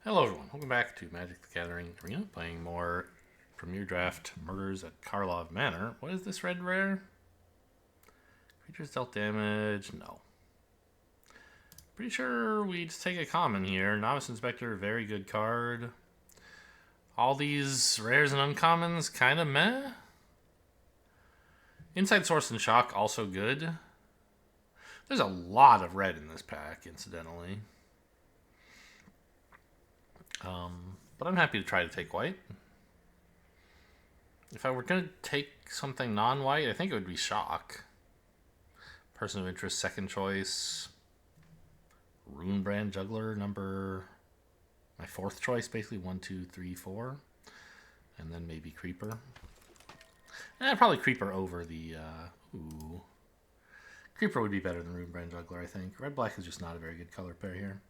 Hello everyone, welcome back to Magic the Gathering Arena, playing more Premier Draft Murders at Karlov Manor. What is this red rare? Creatures dealt damage? No. Pretty sure we just take a common here. Novice Inspector, very good card. All these rares and uncommons, kinda meh. Inside Source and Shock, also good. There's a lot of red in this pack, incidentally. But I'm happy to try to take white. If I were going to take something non-white, I think it would be Shock. Person of Interest, second choice. Runebrand Juggler, my fourth choice, basically. 1, 2, 3, 4. And then maybe Creeper. Probably Creeper over the... Creeper would be better than Runebrand Juggler, I think. Red-black is just not a very good color pair here.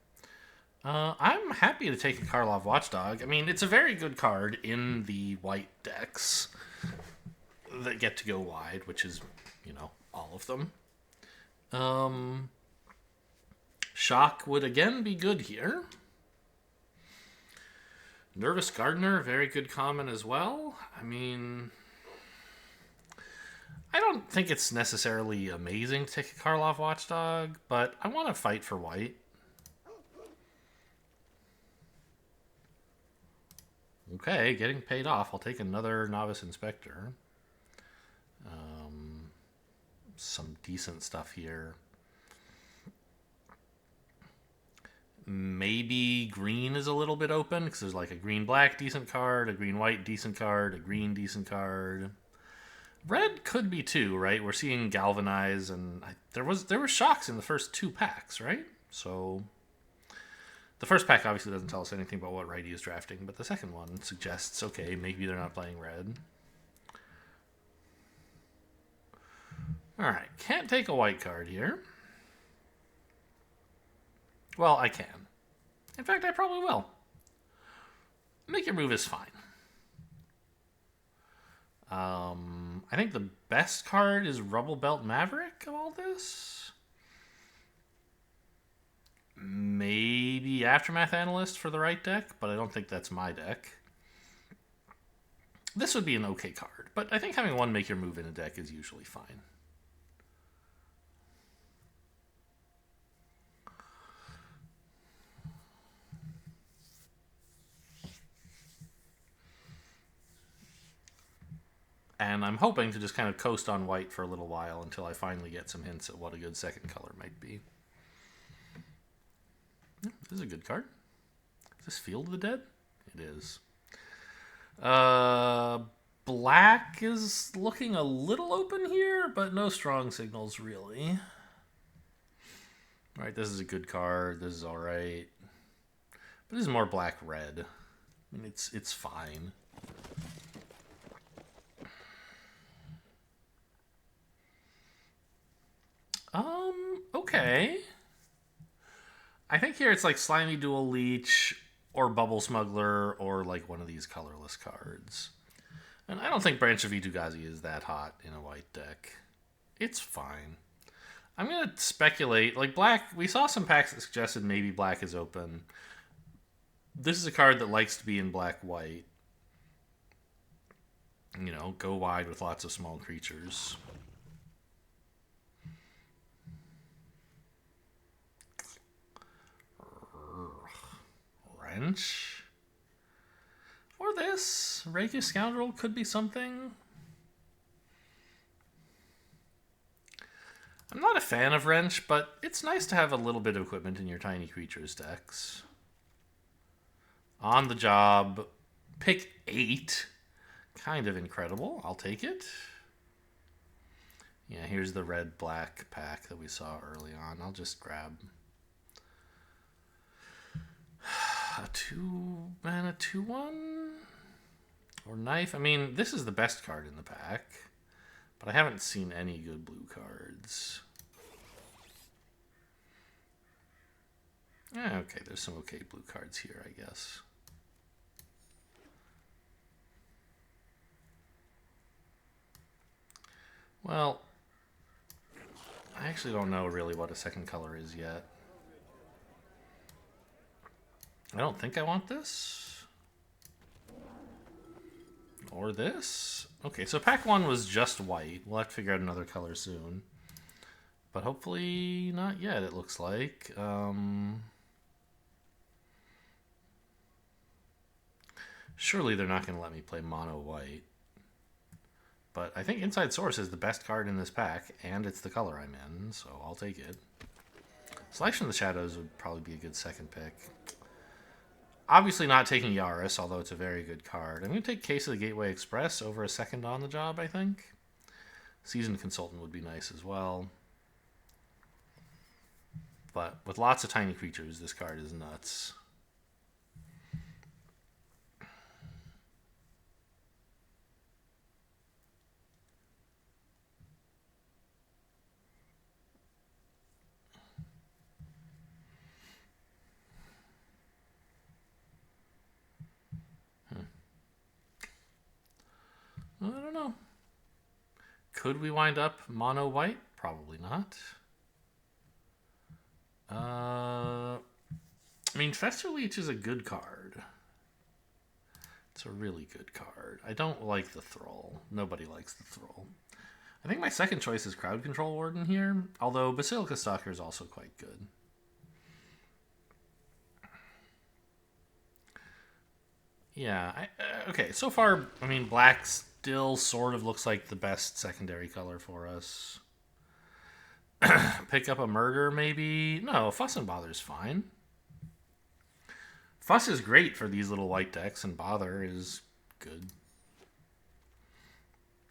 I'm happy to take a Karlov Watchdog. I mean, it's a very good card in the white decks that get to go wide, which is, all of them. Shock would again be good here. Nervous Gardener, very good common as well. I mean, I don't think it's necessarily amazing to take a Karlov Watchdog, but I want to fight for white. Okay, getting paid off. I'll take another Novice Inspector. Some decent stuff here. Maybe green is a little bit open, because there's like a green-black decent card, a green-white decent card, a green decent card. Red could be too, right? We're seeing Galvanize, and there were shocks in the first two packs, right? So... the first pack obviously doesn't tell us anything about what righty is drafting, but the second one suggests, okay, maybe they're not playing red. Alright, can't take a white card here. Well, I can. In fact, I probably will. Make your move is fine. I think the best card is Rubble Belt Maverick of all this. Maybe Aftermath Analyst for the right deck, but I don't think that's my deck. This would be an okay card, but I think having one make your move in a deck is usually fine. And I'm hoping to just kind of coast on white for a little while until I finally get some hints at what a good second color might be. This is a good card. Is this Field of the Dead? It is. Black is looking a little open here, but no strong signals really. Alright, this is a good card. This is alright. But this is more black-red. I mean, it's fine. Okay. I think here it's like Slimy Dual Leech or Bubble Smuggler or like one of these colorless cards. And I don't think Branch of Vitu-Ghazi is that hot in a white deck. It's fine. I'm going to speculate. Like black, we saw some packs that suggested maybe black is open. This is a card that likes to be in black-white. Go wide with lots of small creatures. Wrench. Or this. Reiki Scoundrel could be something. I'm not a fan of Wrench, but it's nice to have a little bit of equipment in your tiny creatures decks. On the job. Pick 8. Kind of incredible. I'll take it. Yeah, here's the red-black pack that we saw early on. I'll just grab a 2-mana 2/1 or knife. I mean, this is the best card in the pack, but I haven't seen any good blue cards. Okay, there's some okay blue cards here, I guess. Well, I actually don't know really what a second color is yet. I don't think I want this. Or this. Okay, so pack 1 was just white. We'll have to figure out another color soon. But hopefully not yet, it looks like. Surely they're not going to let me play mono white. But I think Inside Source is the best card in this pack, and it's the color I'm in, so I'll take it. Selection of the Shadows would probably be a good second pick. Obviously not taking Yaris, although it's a very good card. I'm going to take Case of the Gateway Express over a second on the job, I think. Seasoned Consultant would be nice as well. But with lots of tiny creatures, this card is nuts. I don't know. Could we wind up mono white? Probably not. I mean, Fester Leech is a good card. It's a really good card. I don't like the Thrall. Nobody likes the Thrall. I think my second choice is Crowd Control Warden here, although Basilica Stalker is also quite good. Yeah, okay, so far, I mean, black still sort of looks like the best secondary color for us. Pick up a Murder, maybe? No, Fuss and Bother's fine. Fuss is great for these little white decks, and Bother is good.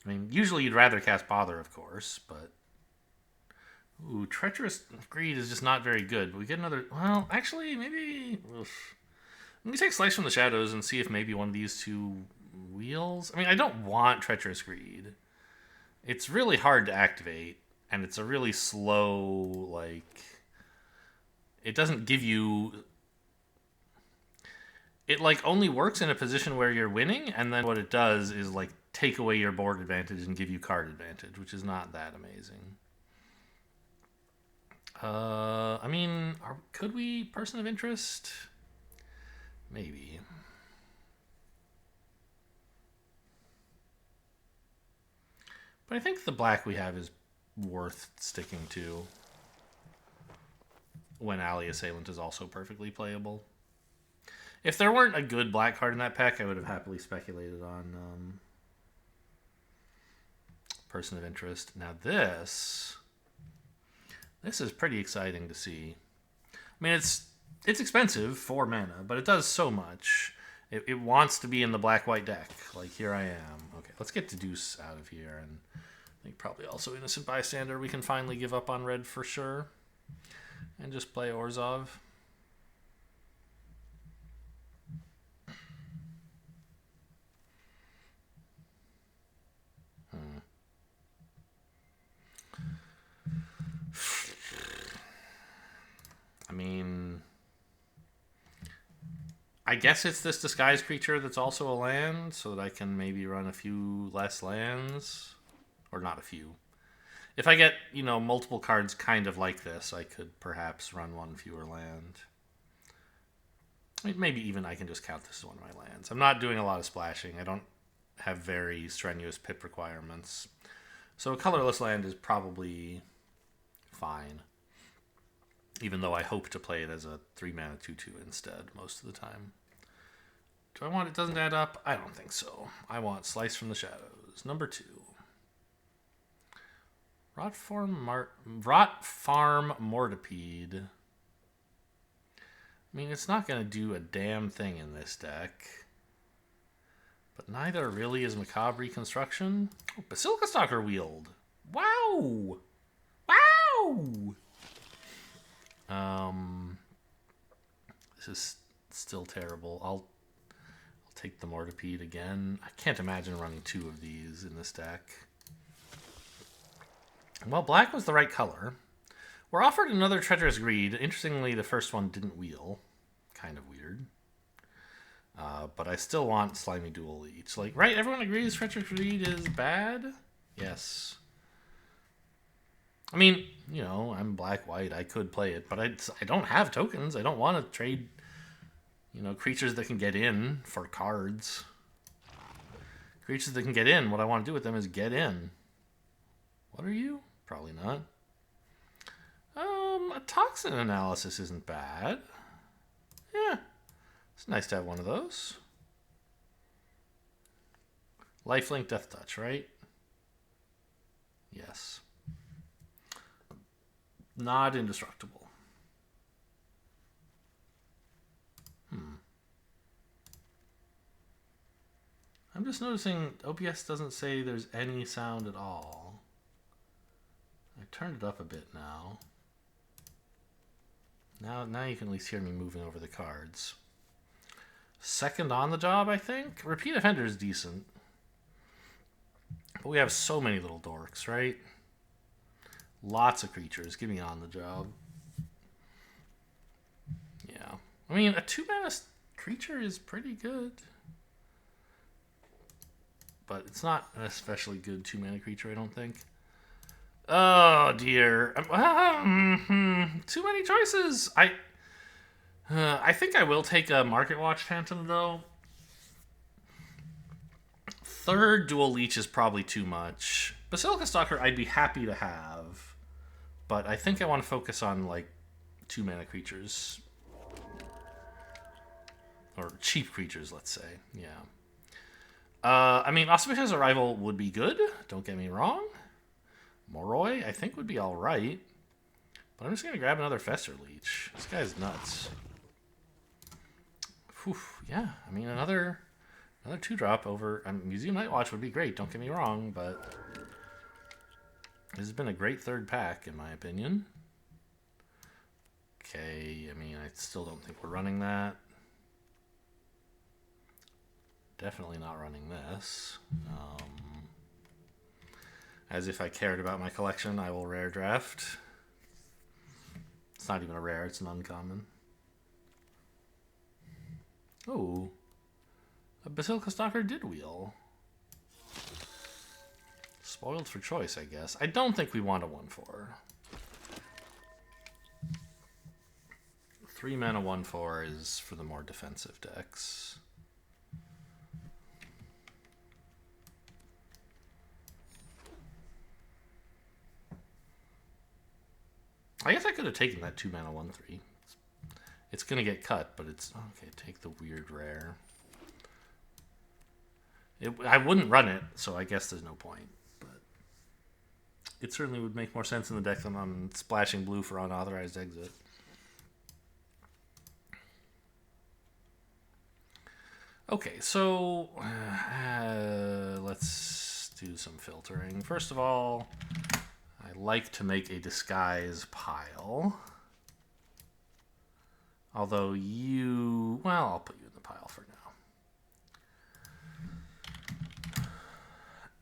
I mean, usually you'd rather cast Bother, of course, but... Ooh, Treacherous Greed is just not very good, but we get another... Well, actually, maybe... Oof. Let me take Slice from the Shadows and see if maybe one of these two wheels... I mean, I don't want Treacherous Greed. It's really hard to activate, and it's a really slow, like... It doesn't give you... It, like, only works in a position where you're winning, and then what it does is, like, take away your board advantage and give you card advantage, which is not that amazing. I mean, could we Person of Interest? Maybe. But I think the black we have is worth sticking to when Alley Assailant is also perfectly playable. If there weren't a good black card in that pack, I would have happily speculated on Person of Interest. Now this is pretty exciting to see. I mean, it's expensive, 4 mana, but it does so much. It wants to be in the black-white deck. Like, here I am. Okay, let's get Deduce out of here. And I think probably also Innocent Bystander. We can finally give up on red for sure. And just play Orzhov. I mean, I guess it's this Disguised Creature that's also a land, so that I can maybe run a few less lands. Or not a few. If I get, you know, multiple cards kind of like this, I could perhaps run one fewer land. Maybe even I can just count this as one of my lands. I'm not doing a lot of splashing. I don't have very strenuous pip requirements. So a colorless land is probably fine. Even though I hope to play it as a 3-mana 2/2 instead most of the time. Do I want It Doesn't Add Up? I don't think so. I want Slice from the Shadows. Number 2. Rot Farm Mortipede. I mean, it's not going to do a damn thing in this deck. But neither really is Macabre Reconstruction. Oh, Basilica Stalker Wield. Wow! Wow! This is still terrible. I'll take the Mortipede again. I can't imagine running 2 of these in this deck. Well, black was the right color. We're offered another Treacherous Greed. Interestingly, the first one didn't wheel. Kind of weird. But I still want Slimy Dual Leech. Like, right? Everyone agrees Treacherous Greed is bad? Yes. I mean, you know, I'm black-white. I could play it, but I don't have tokens. I don't want to trade, You know, creatures that can get in for cards. Creatures that can get in, what I want to do with them is get in. What are you? Probably not. A toxin analysis isn't bad. Yeah, it's nice to have one of those. Lifelink Death Touch, right? Yes. Not indestructible. I'm just noticing OBS doesn't say there's any sound at all. I turned it up a bit now. Now you can at least hear me moving over the cards. Second on the job, I think. Repeat Offender is decent. But we have so many little dorks, right? Lots of creatures. Give me on the job. Yeah. I mean, a 2-mana creature is pretty good. But it's not an especially good 2-mana creature, I don't think. Oh, dear. Too many choices. I think I will take a Market Watch Phantom, though. Third Dual Leech is probably too much. Basilica Stalker I'd be happy to have. But I think I want to focus on, like, 2-mana creatures. Or cheap creatures, let's say. Yeah. I mean, Auspicious Arrival would be good. Don't get me wrong. Moroi, I think, would be alright. But I'm just going to grab another Fester Leech. This guy's nuts. Whew, yeah, I mean, another 2-drop over... Museum Nightwatch would be great, don't get me wrong, but... This has been a great third pack, in my opinion. Okay, I mean, I still don't think we're running that. Definitely not running this. As if I cared about my collection, I will rare draft. It's not even a rare, it's an uncommon. Oh. A Basilica Stalker did wheel. Spoiled for choice, I guess. I don't think we want a 1/4. 3-mana 1/4 is for the more defensive decks. I guess I could have taken that 2-mana 1/3. It's going to get cut, but it's... Okay, take the weird rare. I wouldn't run it, so I guess there's no point. But it certainly would make more sense in the deck than on splashing blue for unauthorized exit. Okay, so... let's do some filtering. First of all... I like to make a disguise pile. Although you... Well, I'll put you in the pile for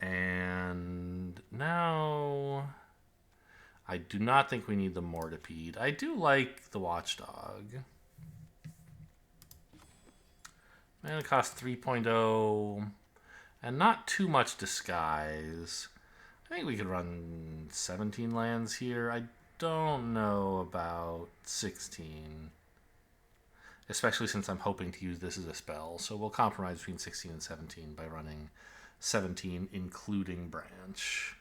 now. And now... I do not think we need the Mortipede. I do like the Watchdog. And it costs 3.0. And not too much disguise. I think we could run 17 lands here. I don't know about 16. Especially since I'm hoping to use this as a spell. So we'll compromise between 16 and 17 by running 17, including Branch.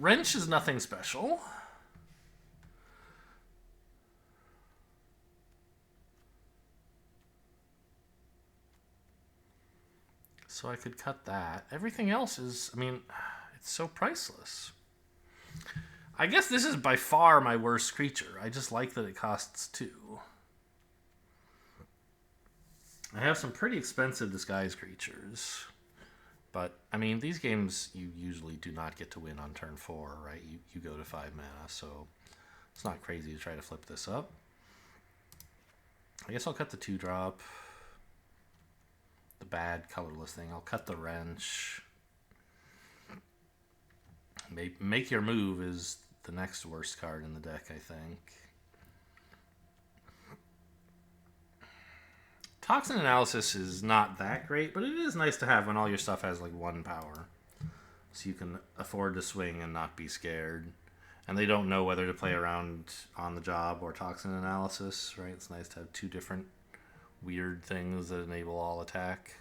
Wrench is nothing special. So I could cut that. Everything else is, I mean, it's so priceless. I guess this is by far my worst creature. I just like that it costs 2. I have some pretty expensive disguise creatures. But, I mean, these games you usually do not get to win on turn 4, right? You go to 5 mana, so it's not crazy to try to flip this up. I guess I'll cut the 2-drop. The bad colorless thing. I'll cut the Wrench. Make Your Move is the next worst card in the deck, I think. Toxin Analysis is not that great, but it is nice to have when all your stuff has like 1 power. So you can afford to swing and not be scared. And they don't know whether to play around on the job or Toxin Analysis, right? It's nice to have 2 different weird things that enable all attack.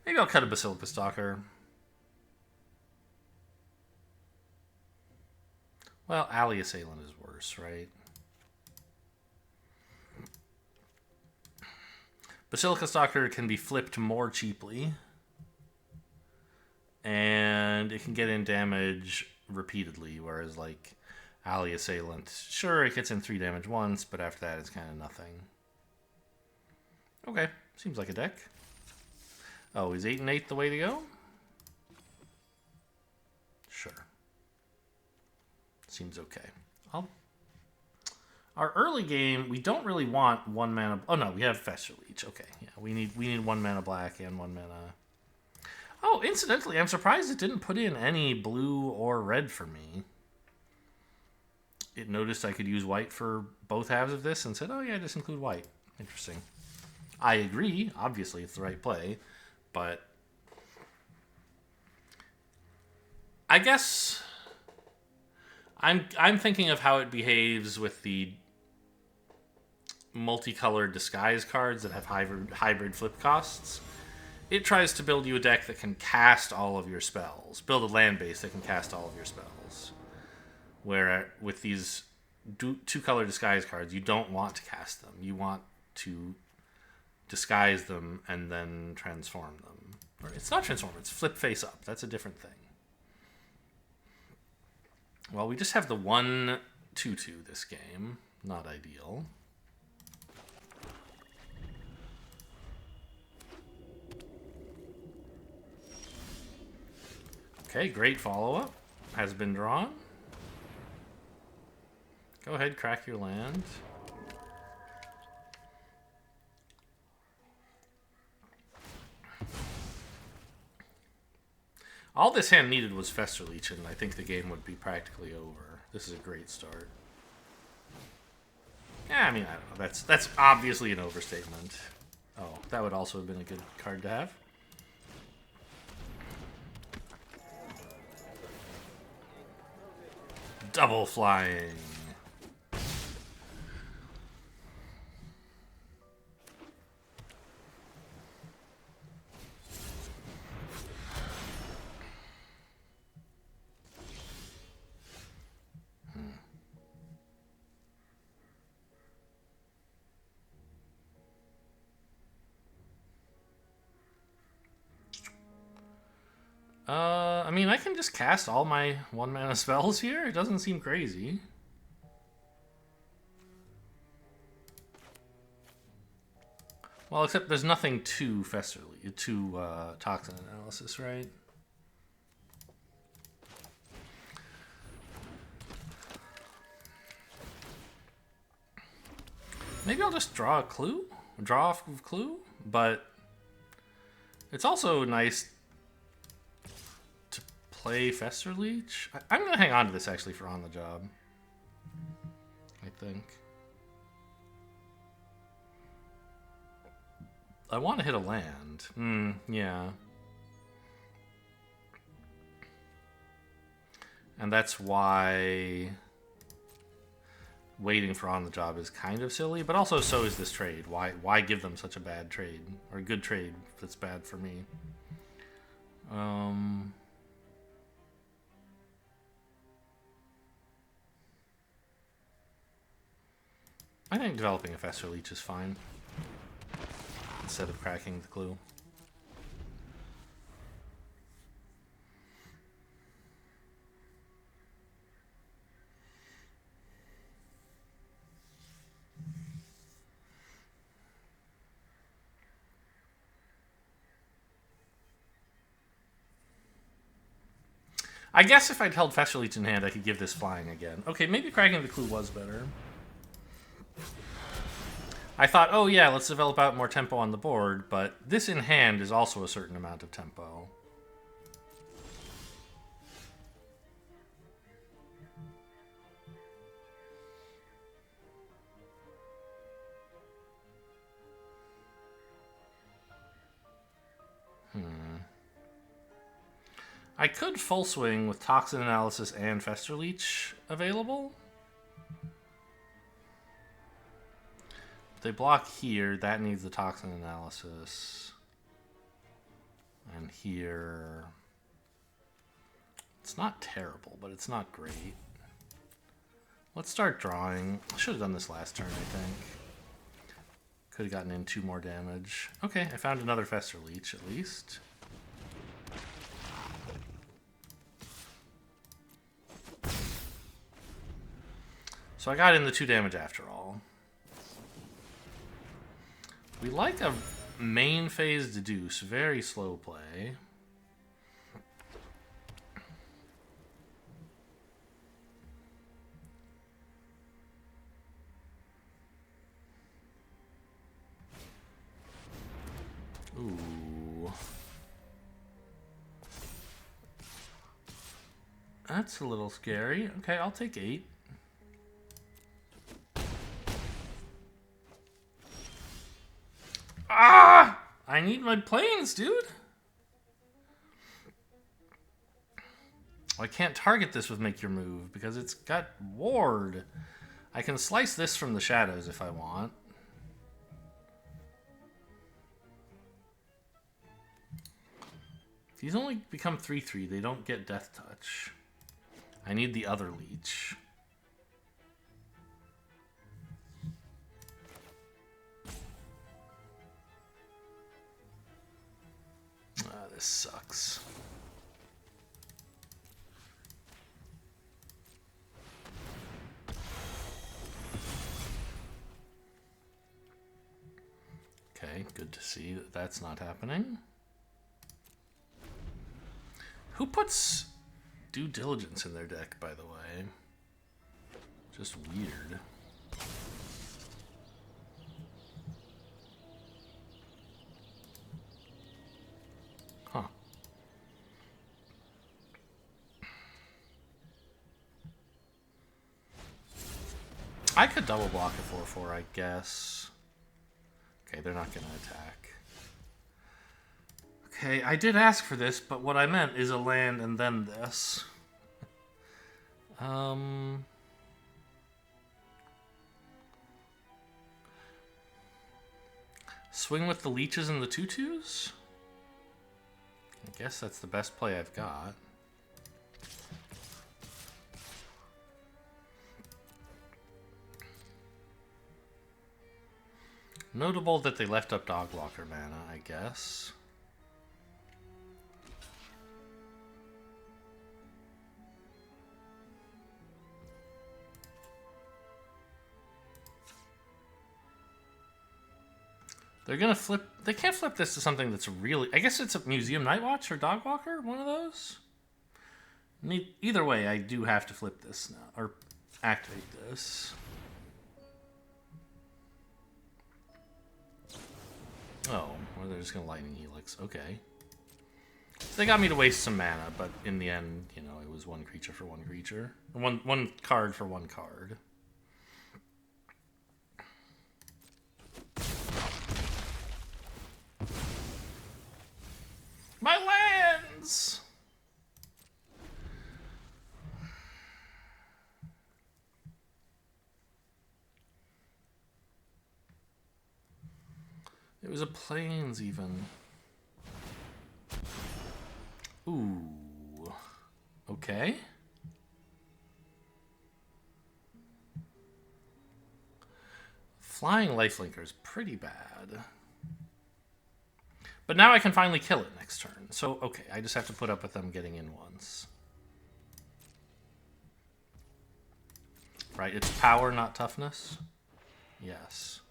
Maybe I'll cut a Basilica Stalker. Well, Alley Assailant is worse, right? Basilica Stalker can be flipped more cheaply. And it can get in damage repeatedly, whereas like Alley Assailant, sure, it gets in 3 damage once, but after that it's kind of nothing. Okay, seems like a deck. Oh, is 8 and 8 the way to go? Sure. Seems okay. Our early game, we don't really want 1 mana. Oh no, we have Fester Leech. Okay, yeah, we need 1 mana black and 1 mana. Oh, incidentally, I'm surprised it didn't put in any blue or red for me. It noticed I could use white for both halves of this and said, oh yeah, just include white. Interesting. I agree. Obviously, it's the right play. But I guess I'm thinking of how it behaves with the multicolored disguise cards that have hybrid flip costs. It tries to build you a deck that can cast all of your spells. Build a land base that can cast all of your spells. Where with these 2-color disguise cards, you don't want to cast them. You want to disguise them and then transform them. Or it's not transform, it's flip face up. That's a different thing. Well, we just have the 1/2/2 this game. Not ideal. Okay, great follow-up. Has been drawn. Go ahead, crack your land. All this hand needed was Fester Leech, and I think the game would be practically over. This is a great start. Yeah, I mean, I don't know. That's obviously an overstatement. Oh, that would also have been a good card to have. Double flying. I mean, I can just cast all my 1 mana spells here. It doesn't seem crazy. Well, except there's nothing to Toxin Analysis, right? Maybe I'll just draw a clue? Draw off of clue? But it's also nice to play Fester Leech. I'm going to hang on to this, actually, for on the job. I think. I want to hit a land. Yeah. And that's why waiting for on the job is kind of silly, but also so is this trade. Why give them such a bad trade, or a good trade that's bad for me? I think developing a Fester Leech is fine instead of cracking the clue. I guess if I'd held Fester Leech in hand, I could give this flying again. Okay, maybe cracking the clue was better. I thought, oh yeah, let's develop out more tempo on the board, but this in hand is also a certain amount of tempo. I could full swing with Toxin Analysis and Fester Leech available. If they block here, that needs the Toxin Analysis. And here... It's not terrible, but it's not great. Let's start drawing. I should have done this last turn, I think. Could have gotten in 2 more damage. Okay, I found another Fester Leech, at least. So I got in the 2 damage after all. We like a main phase deduce. Very slow play. Ooh. That's a little scary. Okay, I'll take 8. Ah! I need my planes, dude. I can't target this with Make Your Move because it's got Ward. I can slice this from the shadows if I want. These only become 3/3. They don't get Death Touch. I need the other Leech. This sucks. Okay, good to see that that's not happening. Who puts Due Diligence in their deck, by the way? Just weird. Huh. I could double block a 4/4, I guess. Okay, they're not going to attack. Okay, I did ask for this, but what I meant is a land and then this. Swing with the leeches and the 2/2s? I guess that's the best play I've got. Notable that they left up Dogwalker mana, I guess. They're gonna flip. They can't flip this to something that's really. I guess it's a Museum Nightwatch or Dogwalker, one of those. Either way, I do have to flip this now or activate this. Oh, or they're just gonna Lightning Helix. Okay. They got me to waste some mana, but in the end, you know, it was 1 creature for 1 creature, one card for 1 card. My lands! It was a plains even. Ooh. Okay. Flying Lifelinker is pretty bad. But now I can finally kill it next turn. So, okay, I just have to put up with them getting in once. Right, it's power, not toughness? Yes.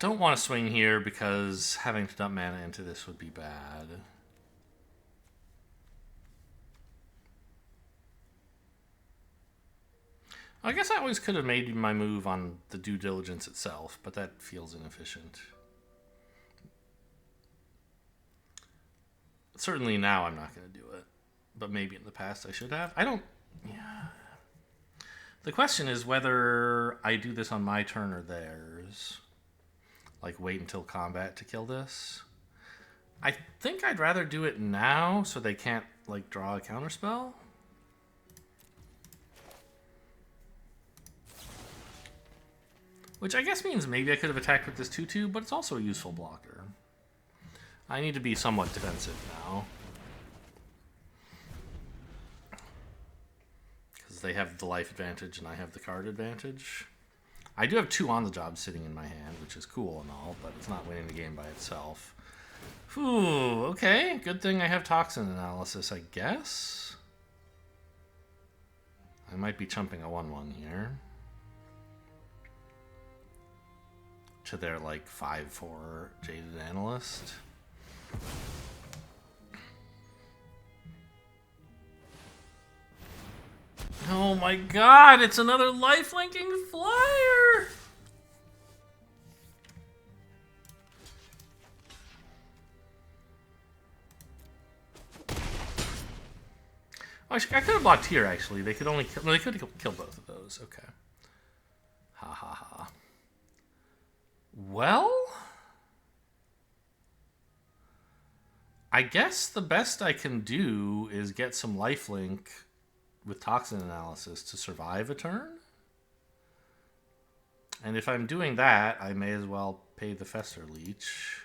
Don't want to swing here because having to dump mana into this would be bad. I guess I always could have made my move on the due diligence itself, but that feels inefficient. Certainly now I'm not going to do it, but maybe in the past I should have. I don't... Yeah. The question is whether I do this on my turn or theirs. Like, wait until combat to kill this. I think I'd rather do it now so they can't, like, draw a counterspell. Which I guess means maybe I could have attacked with this 2/2, but it's also a useful blocker. I need to be somewhat defensive now. Because they have the life advantage and I have the card advantage. I do have 2 on the job sitting in my hand, which is cool and all, but it's not winning the game by itself. Whew, okay. Good thing I have toxin analysis, I guess. I might be chumping a 1/1 here. To their, like, 5/4 Jaded Analyst. Oh my god, it's another lifelinking flyer! Oh, I could have blocked here, actually. They could only kill... No, they could have killed both of those. Okay. Ha ha ha. Well... I guess the best I can do is get some lifelink with toxin analysis to survive a turn. And if I'm doing that, I may as well pay the Fester Leech.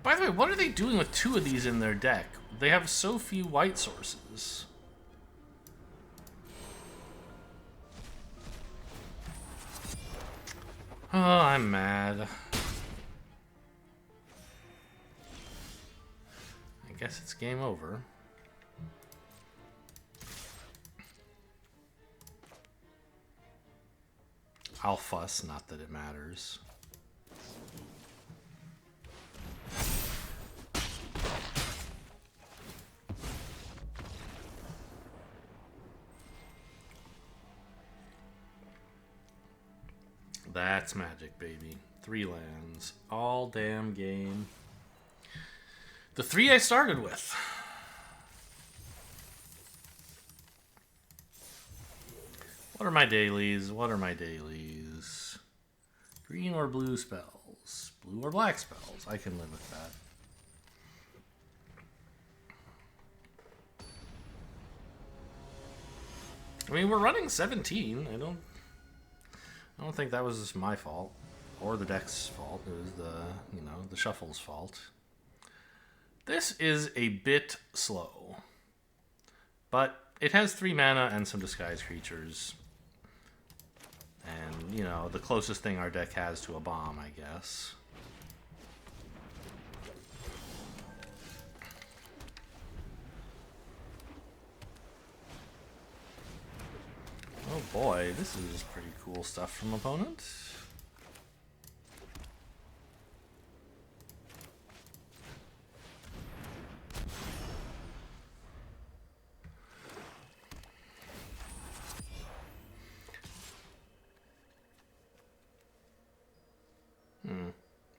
By the way, what are they doing with 2 of these in their deck? They have so few white sources. Oh, I'm mad. I guess it's game over. I'll fuss, not that it matters. That's magic, baby. 3 lands. All damn game. The 3 I started with. What are my dailies? What are my dailies? Green or blue spells? Blue or black spells? I can live with that. I mean, we're running 17. I don't think that was my fault or the deck's fault. It was the shuffle's fault. This is a bit slow, but it has 3 mana and some disguised creatures. And, the closest thing our deck has to a bomb, I guess. Oh boy, this is pretty cool stuff from opponent.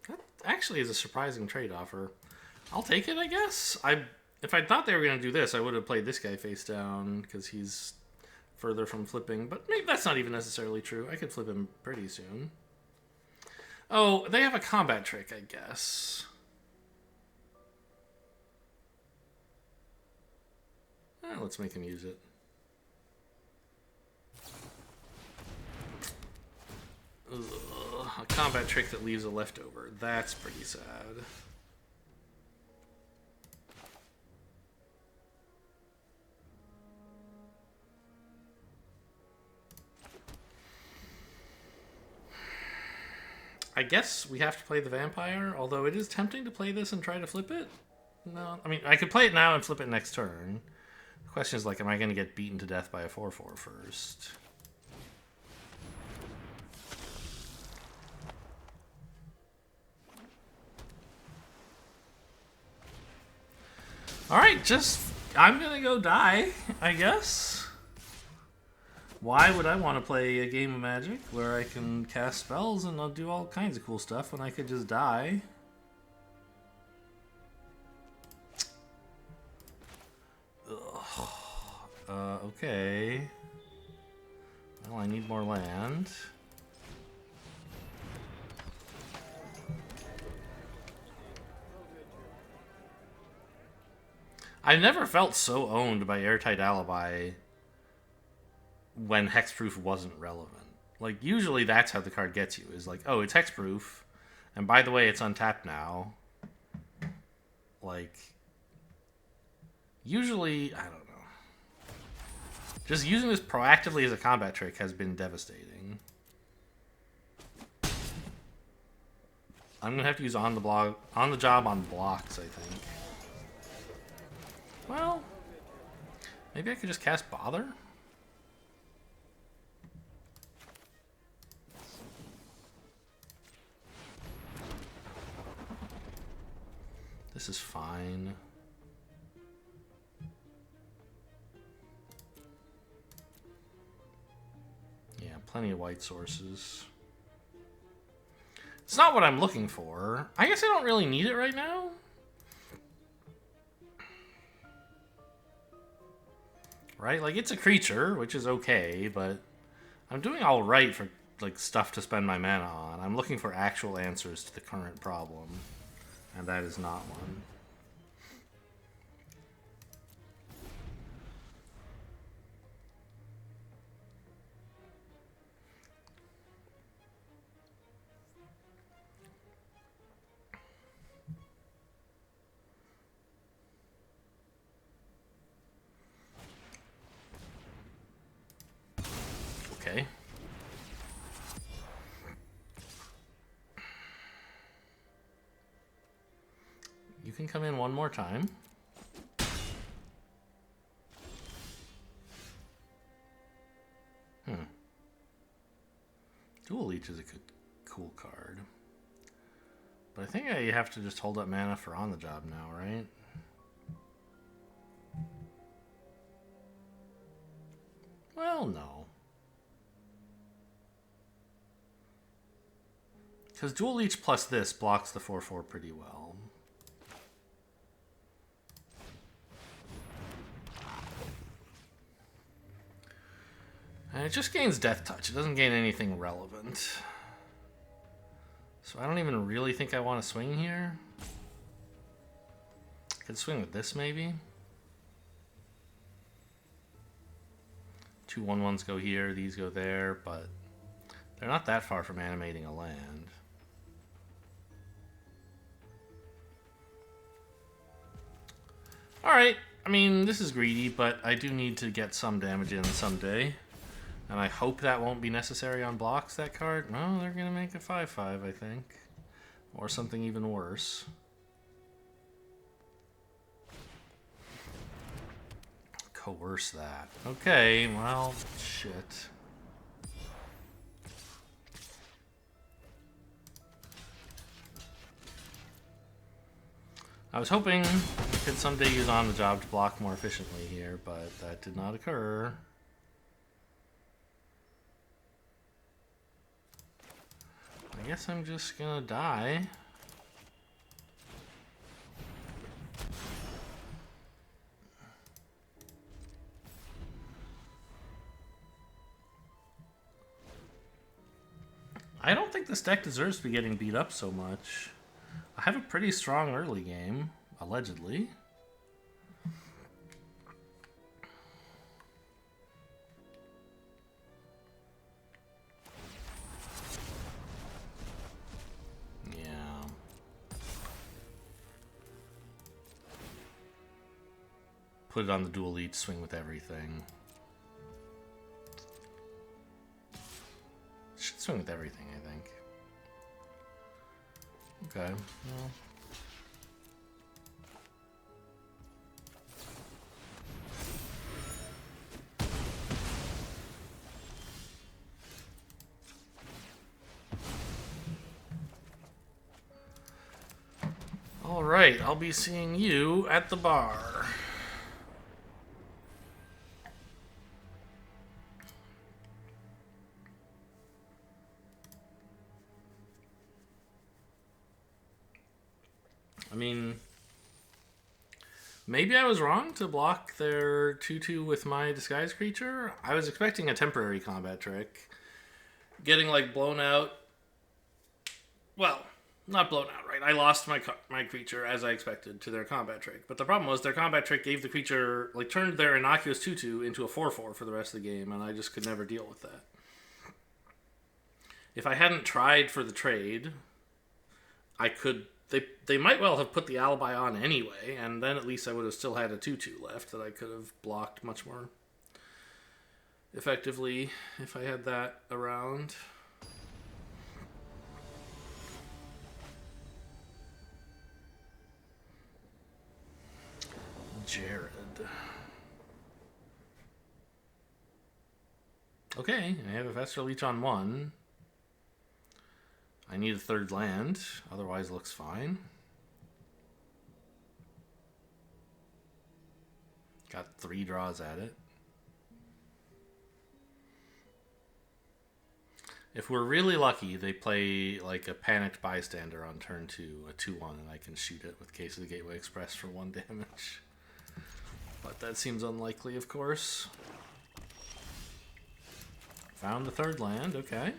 That actually is a surprising trade offer. I'll take it, I guess. If I thought they were going to do this, I would have played this guy face down because he's further from flipping, but maybe that's not even necessarily true. I could flip him pretty soon. Oh, they have a combat trick, I guess. Let's make him use it. Ugh, a combat trick that leaves a leftover. That's pretty sad. I guess we have to play the vampire, although it is tempting to play this and try to flip it. No, I mean, I could play it now and flip it next turn. The question is, like, am I going to get beaten to death by a 4/4 first? Alright, I'm going to go die, I guess. Why would I want to play a game of Magic where I can cast spells and I'll do all kinds of cool stuff when I could just die? Okay. Well, I need more land. I never felt so owned by Airtight Alibi when hexproof wasn't relevant. Like, usually that's how the card gets you, is like, oh, it's hexproof, and by the way, it's untapped now. Like, usually, I don't know. Just using this proactively as a combat trick has been devastating. I'm gonna have to use on the job on blocks, I think. Well, maybe I could just cast Bother? This is fine. Yeah, plenty of white sources. It's not what I'm looking for. I guess I don't really need it right now. Right? Like, it's a creature, which is okay, but I'm doing all right for, like, stuff to spend my mana on. I'm looking for actual answers to the current problem, and that is not one. Okay. You can come in one more time. Dual Leech is a good, cool card. But I think I have to just hold up mana for on the job now, right? Well, no. Because Dual Leech plus this blocks the 4/4 pretty well. And it just gains Death Touch. It doesn't gain anything relevant. So I don't even really think I want to swing here. I could swing with this, maybe. 2 1/1s go here, these go there, but they're not that far from animating a land. Alright, I mean, this is greedy, but I do need to get some damage in someday. And I hope that won't be necessary on blocks, that card. No, they're going to make it 5/5, I think. Or something even worse. Coerce that. Okay, well, shit. I was hoping I could someday use on the job to block more efficiently here, but that did not occur. I guess I'm just gonna die. I don't think this deck deserves to be getting beat up so much. I have a pretty strong early game, allegedly. Yeah. Put it on the dual lead, swing with everything. Should swing with everything, I think. Okay. Well. All right, I'll be seeing you at the bar. I mean, maybe I was wrong to block their 2/2 with my disguise creature. I was expecting a temporary combat trick. Getting, like, blown out. Well, not blown out, right? I lost my creature, as I expected, to their combat trick. But the problem was their combat trick gave the creature, like, turned their innocuous 2/2 into a 4/4 for the rest of the game, and I just could never deal with that. If I hadn't tried for the trade, I could... They might well have put the alibi on anyway, and then at least I would have still had a 2/2 left that I could have blocked much more effectively if I had that around. Jared. Okay, I have a Vestal Leech on 1. I need a 3rd land, otherwise looks fine. Got 3 draws at it. If we're really lucky, they play like a Panicked Bystander on turn 2, a 2/1, and I can shoot it with Case of the Gateway Express for 1 damage. But that seems unlikely, of course. Found the 3rd land, okay.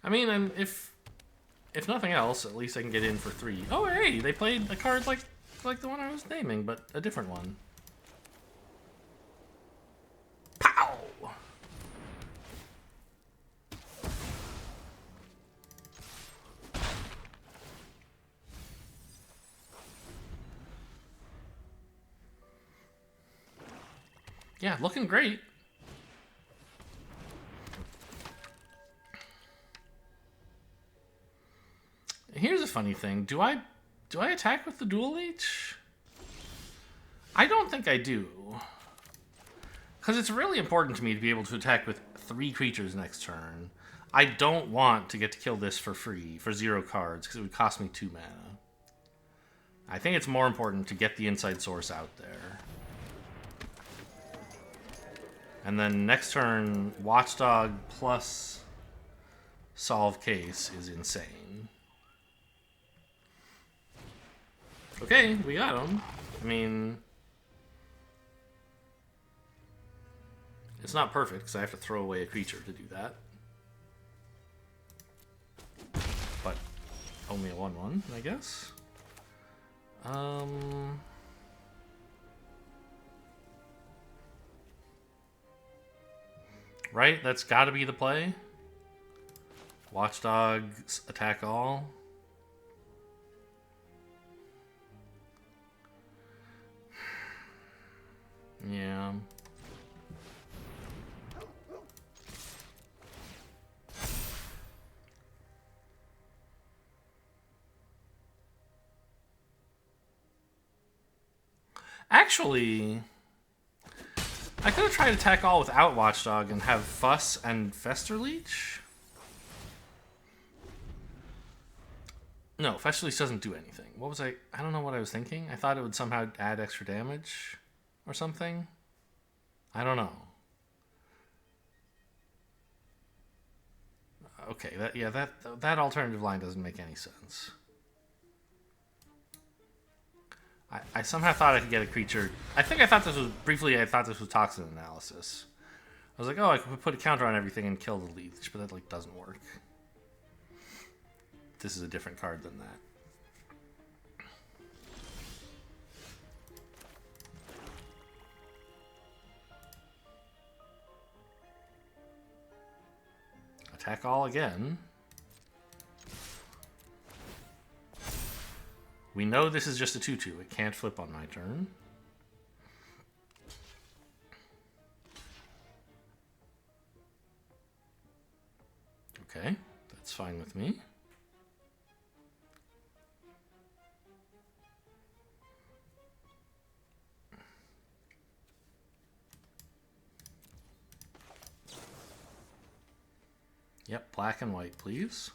I mean, and if nothing else, at least I can get in for 3. Oh, hey, they played a card like the one I was naming, but a different one. Pow! Yeah, looking great. Here's a funny thing. Do I attack with the Dual Leech? I don't think I do. Because it's really important to me to be able to attack with 3 creatures next turn. I don't want to get to kill this for free, for 0 cards, because it would cost me 2 mana. I think it's more important to get the inside source out there. And then next turn, Watchdog plus Solve Case is insane. Okay, we got him. I mean, it's not perfect because I have to throw away a creature to do that. But only a 1/1, I guess. Right? That's got to be the play. Watchdogs attack all. Yeah. Actually, I could have tried attack all without Watchdog and have Fuss and Fester Leech. No, Fester Leech doesn't do anything. What was I don't know what I was thinking. I thought it would somehow add extra damage or something. I don't know. Okay, that alternative line doesn't make any sense. I somehow thought I could get a creature. I thought this was Toxin Analysis. I was like, oh, I could put a counter on everything and kill the leech, but that doesn't work. This is a different card than that. Attack all again. We know this is just a 2/2. It can't flip on my turn. That's fine with me. Yep, black and white, please.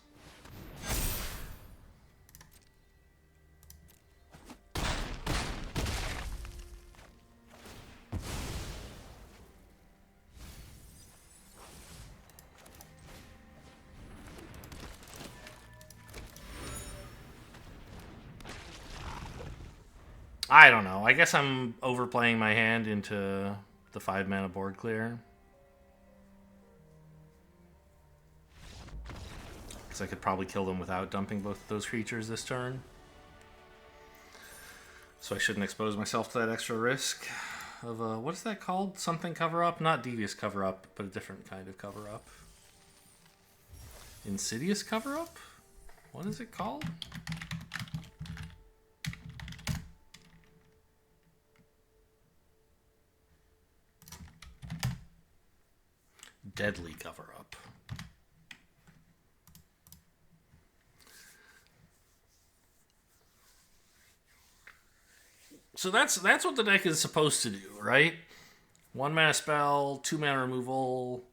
I don't know. I guess I'm overplaying my hand into the 5-mana board clear. Because I could probably kill them without dumping both of those creatures this turn. So I shouldn't expose myself to that extra risk of, what is that called? Something cover-up? Not devious cover-up, but a different kind of cover-up. Insidious cover-up? What is it called? Deadly cover-up. So that's what the deck is supposed to do, right? 1 mana spell, 2 mana removal,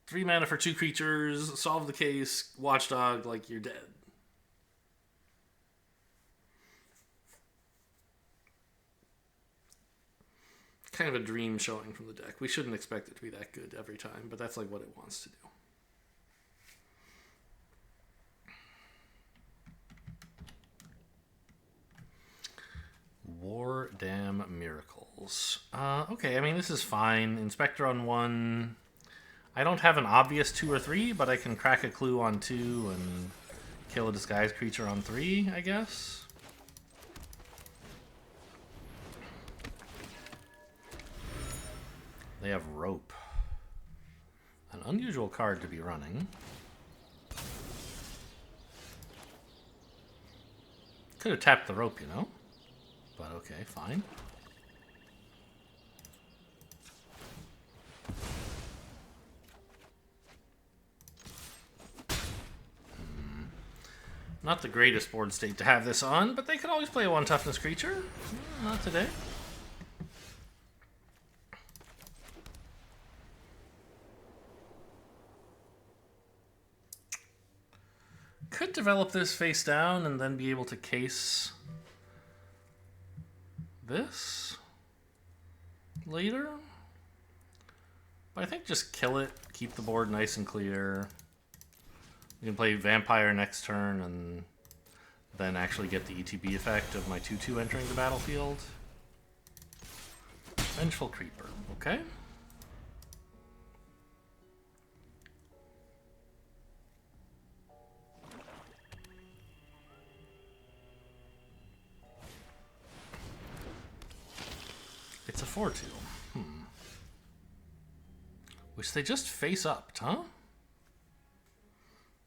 3 mana for 2 creatures, solve the case, watchdog, like you're dead. Kind of a dream showing from the deck. We shouldn't expect it to be that good every time, but that's like what it wants to do. War Damn Miracles. Okay, I mean, this is fine. Inspector on 1. I don't have an obvious 2 or 3, but I can crack a clue on 2 and kill a disguised creature on 3, I guess. They have Rope. An unusual card to be running. Could have tapped the Rope, you know? But okay, fine. Not the greatest board state to have this on, but they could always play a 1 toughness creature. Not today. Could develop this face down and then be able to case this later. But I think just kill it, keep the board nice and clear. You can play Vampire next turn and then actually get the ETB effect of my 2/2 entering the battlefield. Vengeful Creeper, okay. It's a 4/2. Which they just face up, huh?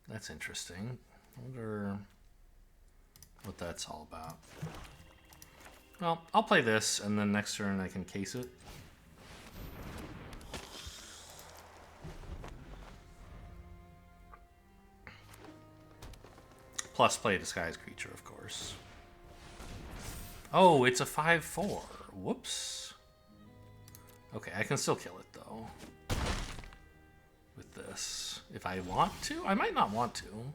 That's interesting. I wonder what that's all about. Well, I'll play this, and then next turn I can case it. Plus play a disguised creature, of course. Oh, it's a 5/4. Whoops. Okay, I can still kill it, though. With this. If I want to? I might not want to.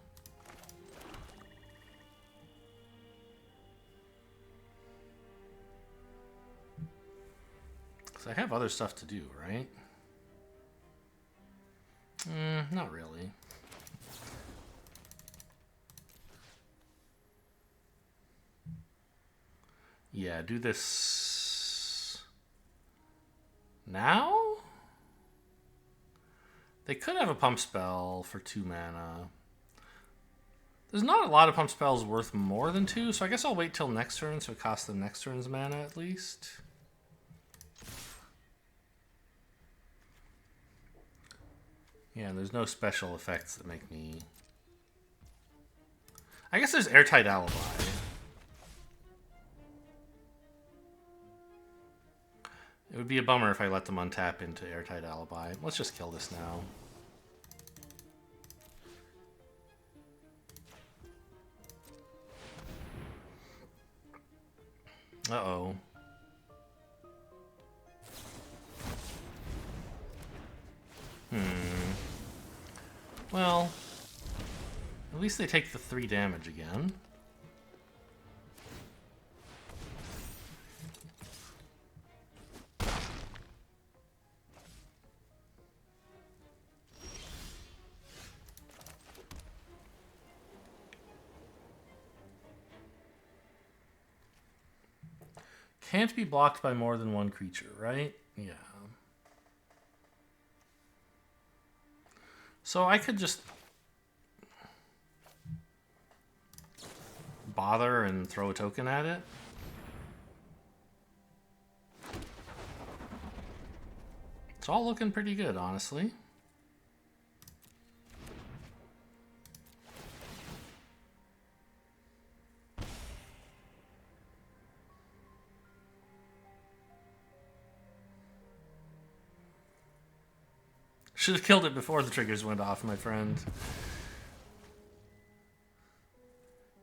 Because I have other stuff to do, right? Not really. Yeah, do this now? They could have a pump spell for 2 mana. There's not a lot of pump spells worth more than 2, so I guess I'll wait till next turn so it costs them next turn's mana at least. Yeah, and there's no special effects that make me... I guess there's Airtight Alibi. It would be a bummer if I let them untap into Airtight Alibi. Let's just kill this now. Uh-oh. Well, at least they take the 3 damage again. Can't be blocked by more than one creature, right? Yeah. So I could just bother and throw a token at it. It's all looking pretty good, honestly. Should have killed it before the triggers went off, my friend.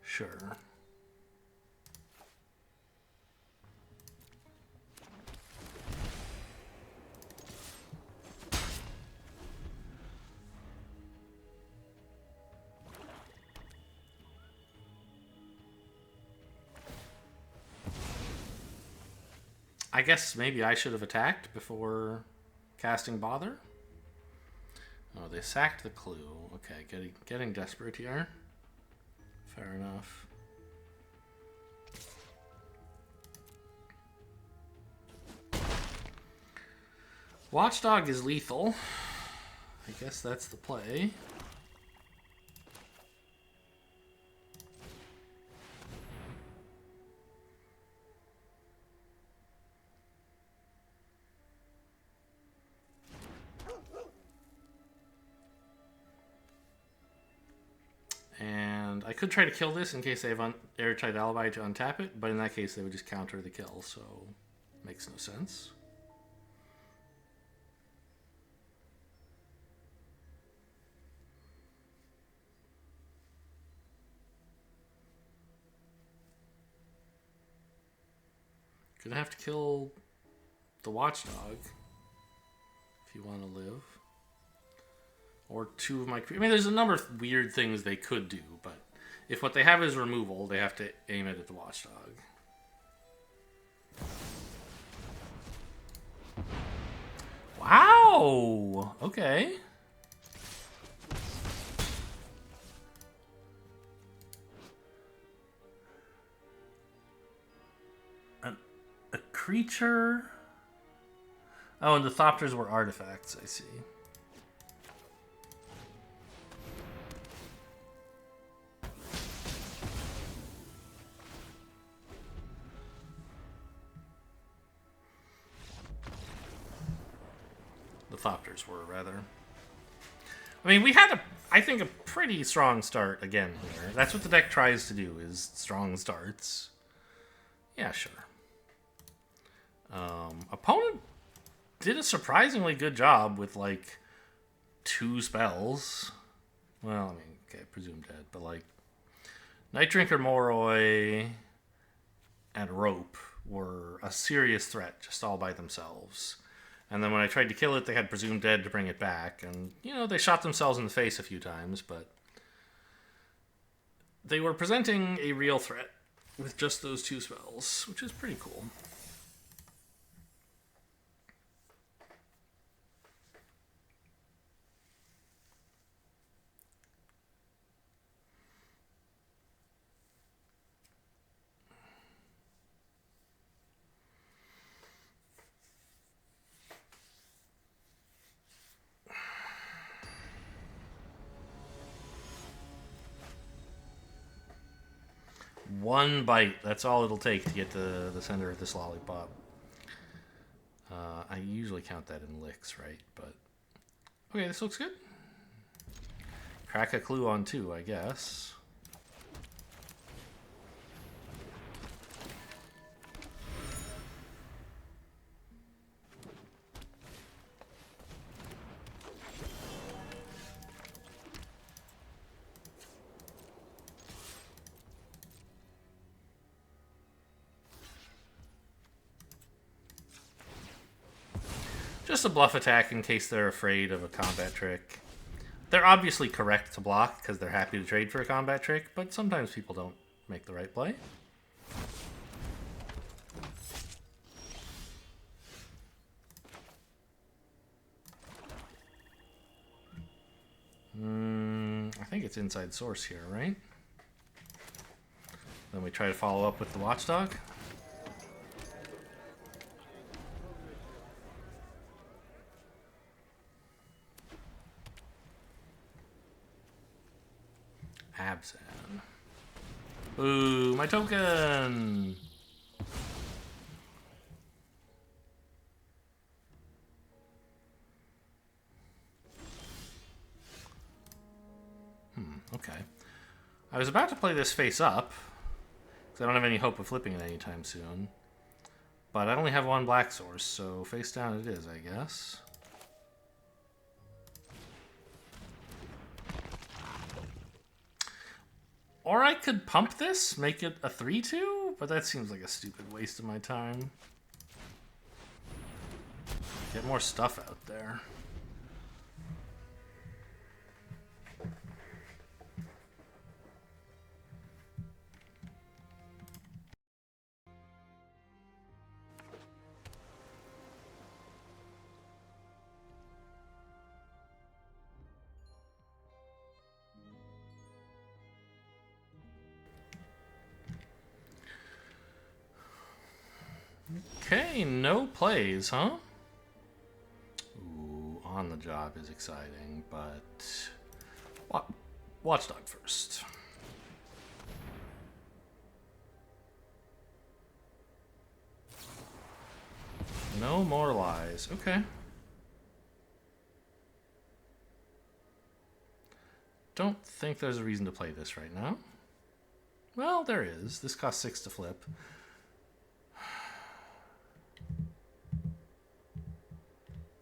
Sure. I guess maybe I should have attacked before casting Bother. Oh, they sacked the clue. Okay, getting desperate here. Fair enough. Watchdog is lethal. I guess that's the play. And I could try to kill this in case they have Airtight Alibi to untap it, but in that case they would just counter the kill, so makes no sense. Gonna have to kill the Watchdog if you want to live. Or 2 of my... I mean, there's a number of weird things they could do, but if what they have is removal, they have to aim it at the Watchdog. Wow! Okay. A creature... Oh, and the Thopters were artifacts, I see. Thopters were, rather. I mean, we had, I think, a pretty strong start again here. That's what the deck tries to do, is strong starts. Yeah, sure. Opponent did a surprisingly good job with, like, 2 spells. Well, I mean, okay, presumed dead, but, like, Night Drinker, Moroi, and Rope were a serious threat just all by themselves. And then when I tried to kill it, they had Presumed Dead to bring it back. And, you know, they shot themselves in the face a few times, but they were presenting a real threat with just those 2 spells, which is pretty cool. One bite. That's all it'll take to get to the center of this lollipop. I usually count that in licks, right? But okay, this looks good. Crack a clue on 2, I guess. Just a bluff attack in case they're afraid of a combat trick. They're obviously correct to block because they're happy to trade for a combat trick, but sometimes people don't make the right play. I think it's inside source here, right? Then we try to follow up with the watchdog. Abzan. Ooh, my token! Okay. I was about to play this face up, because I don't have any hope of flipping it anytime soon. But I only have one black source, so face down it is, I guess. Or I could pump this, make it a 3-2, but that seems like a stupid waste of my time. Get more stuff out there. Okay, no plays, huh? Ooh, on the job is exciting, but watchdog first. No more lies. Okay. Don't think there's a reason to play this right now. Well, there is. This costs 6 to flip.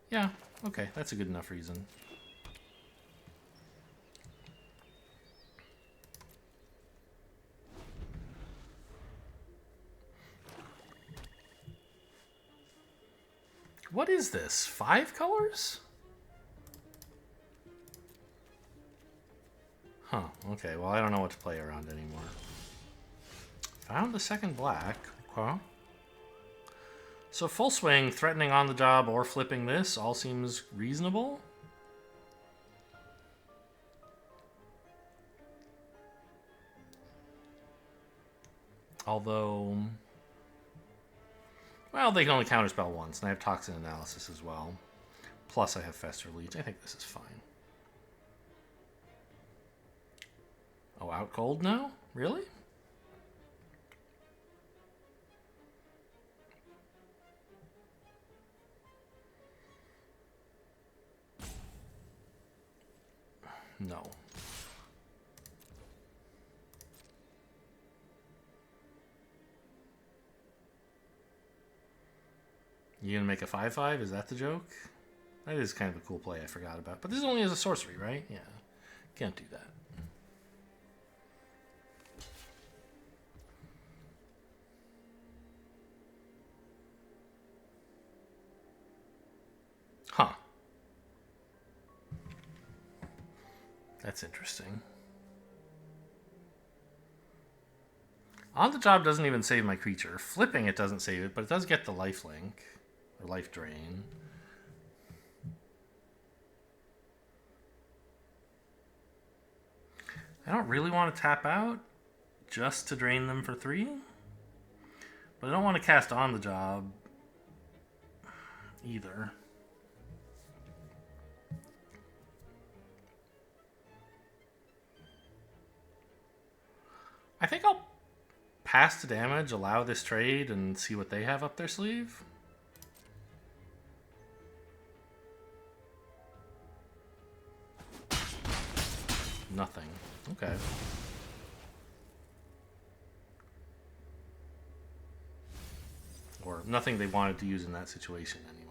Yeah, okay, that's a good enough reason. What is this? 5 colors? Huh, okay, well I don't know what to play around anymore. Found the second black. Okay. So full swing, threatening on the job, or flipping this all seems reasonable. Although, well, they can only counterspell once, and I have Toxin Analysis as well. Plus I have Fester Leech. I think this is fine. Oh, out cold now? Really? No. You gonna make a 5/5? Is that the joke? That is kind of a cool play I forgot about. But this only is a sorcery, right? Yeah. Can't do that. Huh. That's interesting. On the job doesn't even save my creature. Flipping it doesn't save it, but it does get the lifelink. Or life drain. I don't really want to tap out just to drain them for 3. But I don't want to cast on the job either. I think I'll pass the damage, allow this trade, and see what they have up their sleeve. Nothing. Okay. Or nothing they wanted to use in that situation anyway.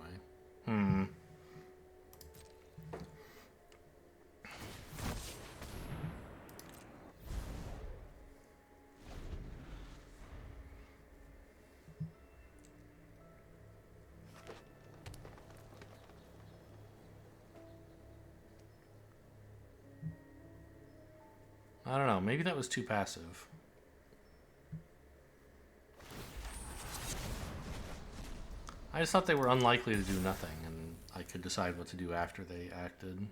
I don't know. Maybe that was too passive. I just thought they were unlikely to do nothing, and I could decide what to do after they acted.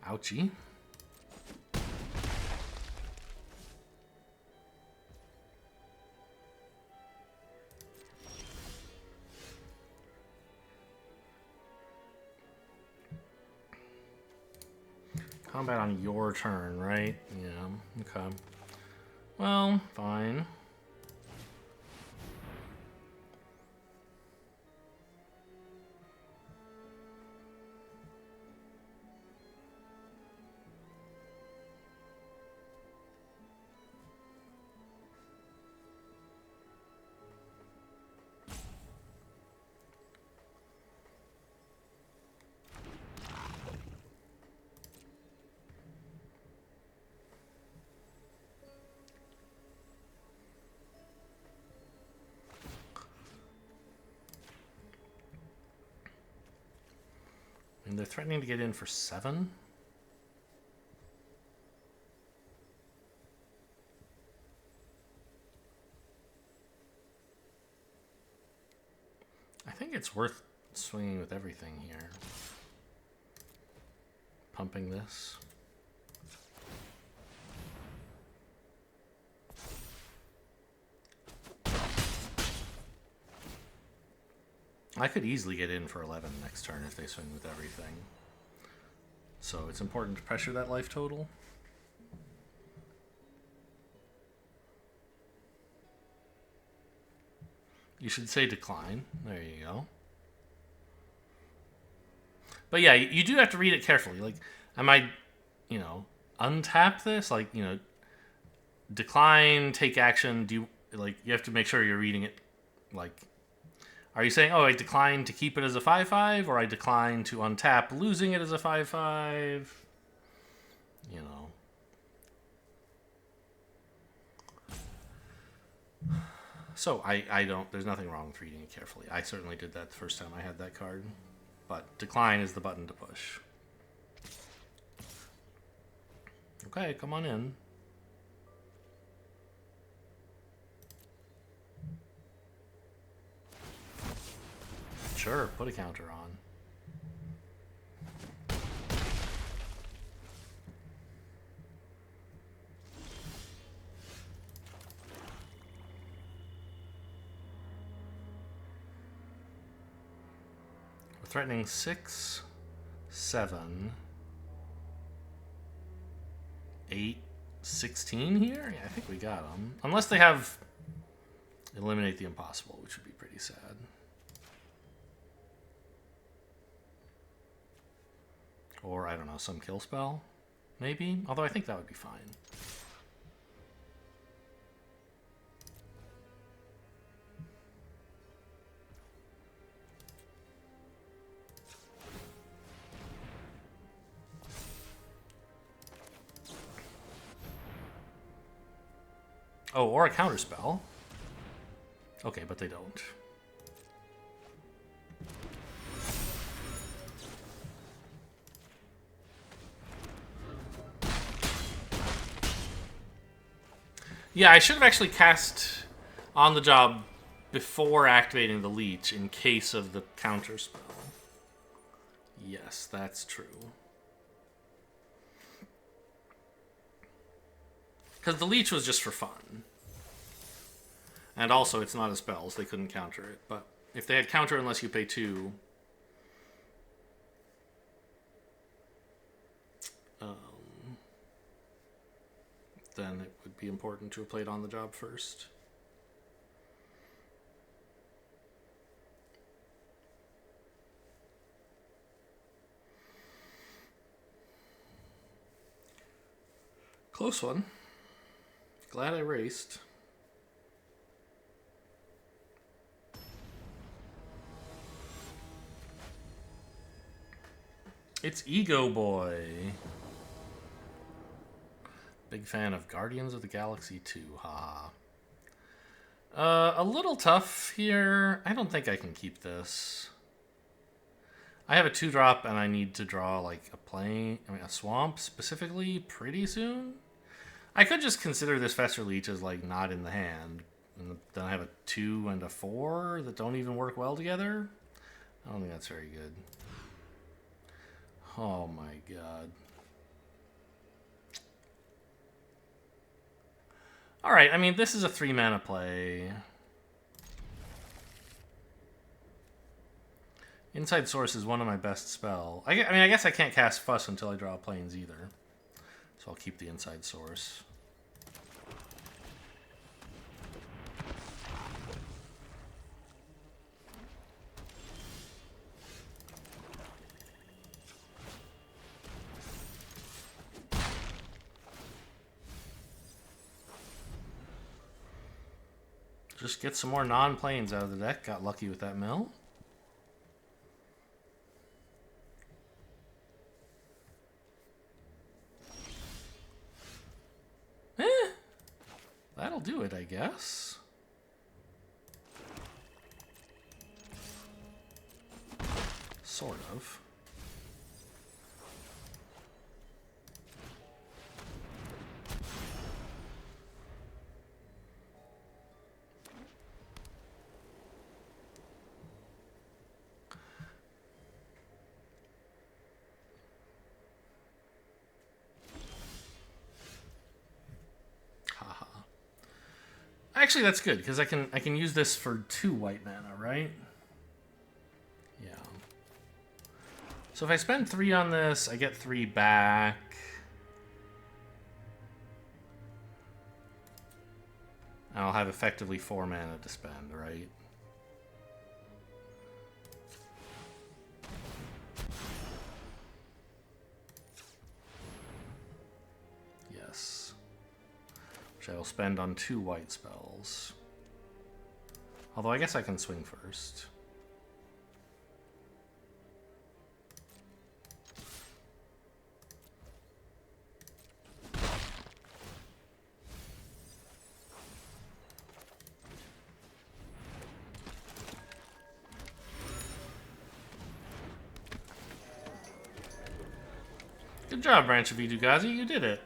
Ouchie. Combat on your turn, right? Yeah, okay. Well, fine. And they're threatening to get in for 7? I think it's worth swinging with everything here. Pumping this. I could easily get in for 11 next turn if they swing with everything. So it's important to pressure that life total. You should say decline. There you go. But yeah, you do have to read it carefully. Like, am I, untap this? Like, decline, take action. Do you, you have to make sure you're reading it, like, are you saying, oh, I decline to keep it as a 5/5, or I decline to untap, losing it as a 5/5? So I don't, there's nothing wrong with reading it carefully. I certainly did that the first time I had that card. But decline is the button to push. Okay, come on in. Sure, put a counter on. We're threatening 6, 7, 8, 16 here? Yeah, I think we got them. Unless they have eliminate the impossible, which would be pretty sad. Or, I don't know, some kill spell? Maybe? Although I think that would be fine. Oh, or a counter spell. Okay, but they don't. Yeah, I should have actually cast on the job before activating the leech in case of the counter spell. Yes, that's true. Because the leech was just for fun. And also, it's not a spell, so they couldn't counter it. But if they had counter unless you pay 2... then it would be important to have played on the job first. Close one. Glad I raced. It's Ego Boy. Big fan of Guardians of the Galaxy 2, ha. A little tough here. I don't think I can keep this. I have a 2-drop and I need to draw like a swamp specifically pretty soon. I could just consider this Fester Leech as like not in the hand. And then I have a 2 and a 4 that don't even work well together. I don't think that's very good. Oh my god. Alright, I mean, this is a 3-mana play. Inside Source is one of my best spell. I mean, I guess I can't cast Fuss until I draw planes either. So I'll keep the Inside Source. Just get some more non-planes out of the deck. Got lucky with that mill. That'll do it, I guess. Sort of. Actually, that's good because I can use this for 2 white mana, right? Yeah. So if I spend 3 on this, I get 3 back. And I'll have effectively 4 mana to spend, right? Yes. Which I will spend on 2 white spells. Although I guess I can swing first. Good job, Branch of Vidugazi, you did it.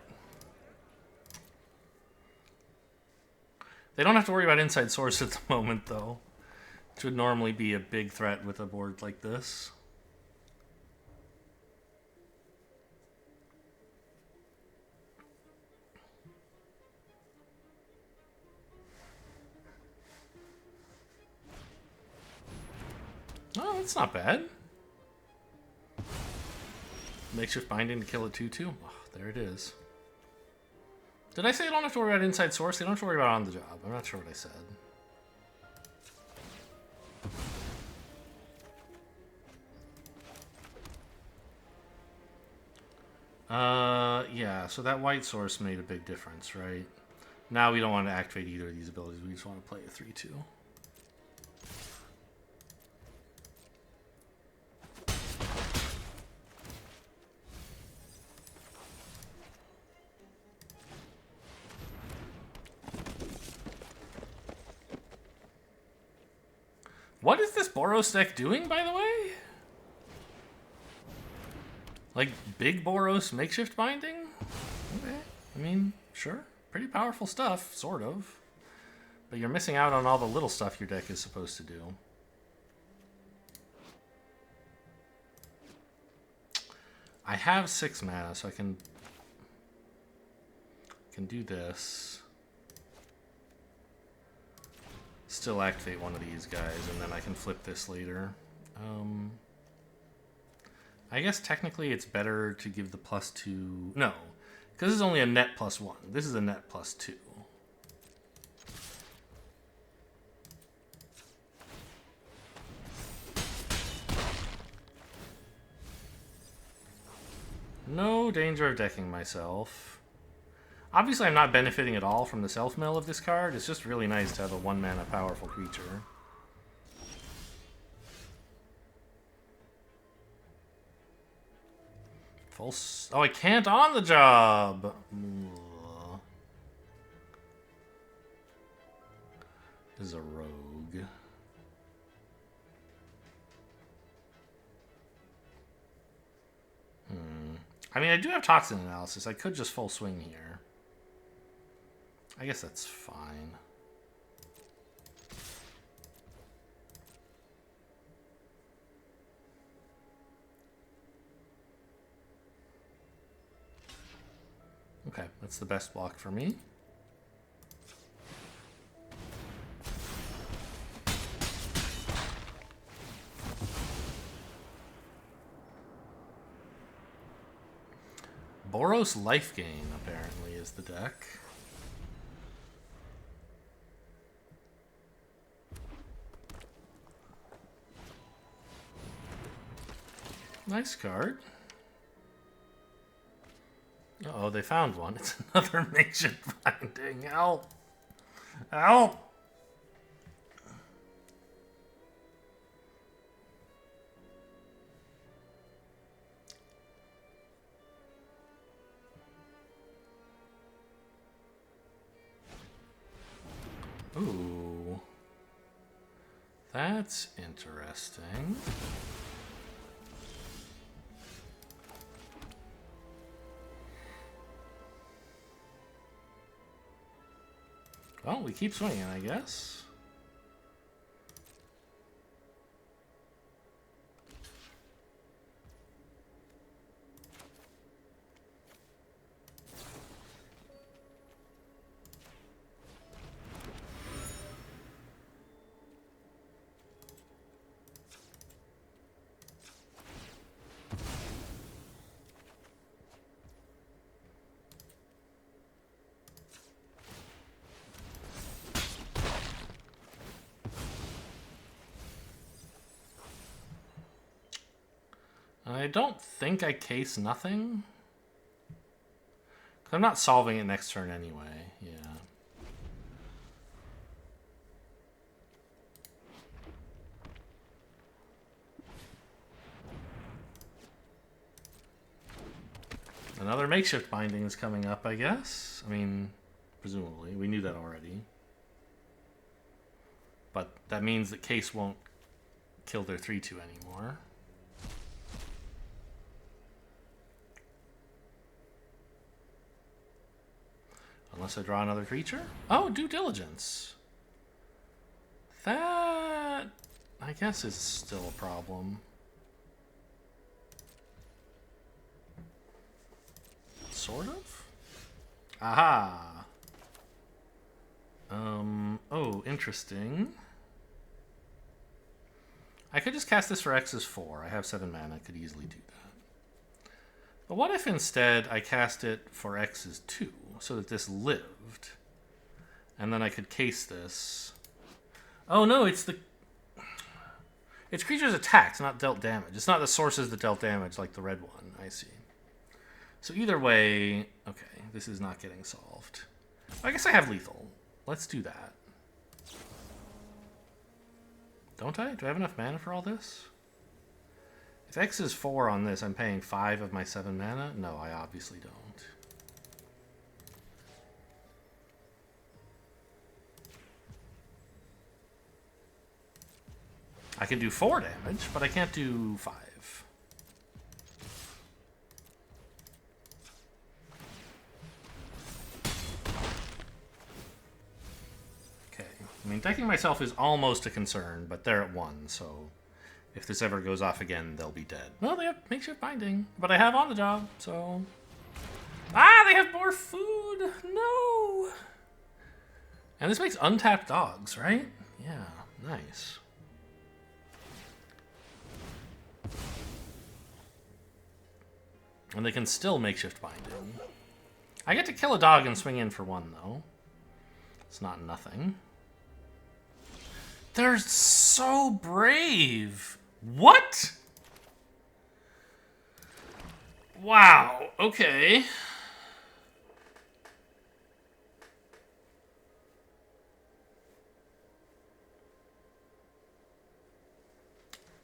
They don't have to worry about Inside Source at the moment, though. Which would normally be a big threat with a board like this. Oh, that's not bad. Makeshift Binding to kill a 2/2. Oh, there it is. Did I say you don't have to worry about Inside Source? You don't have to worry about On the Job. I'm not sure what I said. Yeah, so that white source made a big difference, right? Now we don't want to activate either of these abilities. We just want to play a 3/2. What is this Boros deck doing, by the way? Like, big Boros Makeshift Binding? Okay. I mean, sure. Pretty powerful stuff, sort of. But you're missing out on all the little stuff your deck is supposed to do. I have 6 mana, so I can do this. Still activate one of these guys, and then I can flip this later. I guess technically it's better to give the +2... No, because this is only a net +1. This is a net +2. No danger of decking myself. Obviously, I'm not benefiting at all from the self-mill of this card. It's just really nice to have a 1-mana powerful creature. Oh, I can't On the Job! Ugh. This is a rogue. I mean, I do have toxin analysis. I could just full swing here. I guess that's fine. Okay, that's the best block for me. Boros Life Gain, apparently, is the deck. Nice card. Uh-oh, they found one. It's another makeshift binding. Help! Help! Ooh. That's interesting. Well, we keep swinging, I guess. I don't think I case nothing. 'Cause I'm not solving it next turn anyway. Yeah. Another makeshift binding is coming up, I guess. I mean, presumably. We knew that already. But that means that case won't kill their 3/2 anymore. Unless I draw another creature? Oh, Due Diligence. That, I guess, is still a problem. Sort of? Aha! Oh, interesting. I could just cast this for X is 4. I have 7 mana, I could easily do that. But what if instead I cast it for X is 2? So that this lived. And then I could case this. Oh no, it's creatures attacked, not dealt damage. It's not the sources that dealt damage like the red one. I see. So either way, okay, this is not getting solved. I guess I have lethal. Let's do that. Don't I? Do I have enough mana for all this? If X is 4 on this, I'm paying 5 of my 7 mana? No, I obviously don't. I can do 4 damage, but I can't do 5. Okay. I mean, decking myself is almost a concern, but they're at 1, so if this ever goes off again, they'll be dead. Well, they have makeshift binding, but I have on the job, so... Ah, they have more food! No! And this makes untapped dogs, right? Yeah, nice. And they can still makeshift binding. I get to kill a dog and swing in for 1, though. It's not nothing. They're so brave. What? Wow. Okay.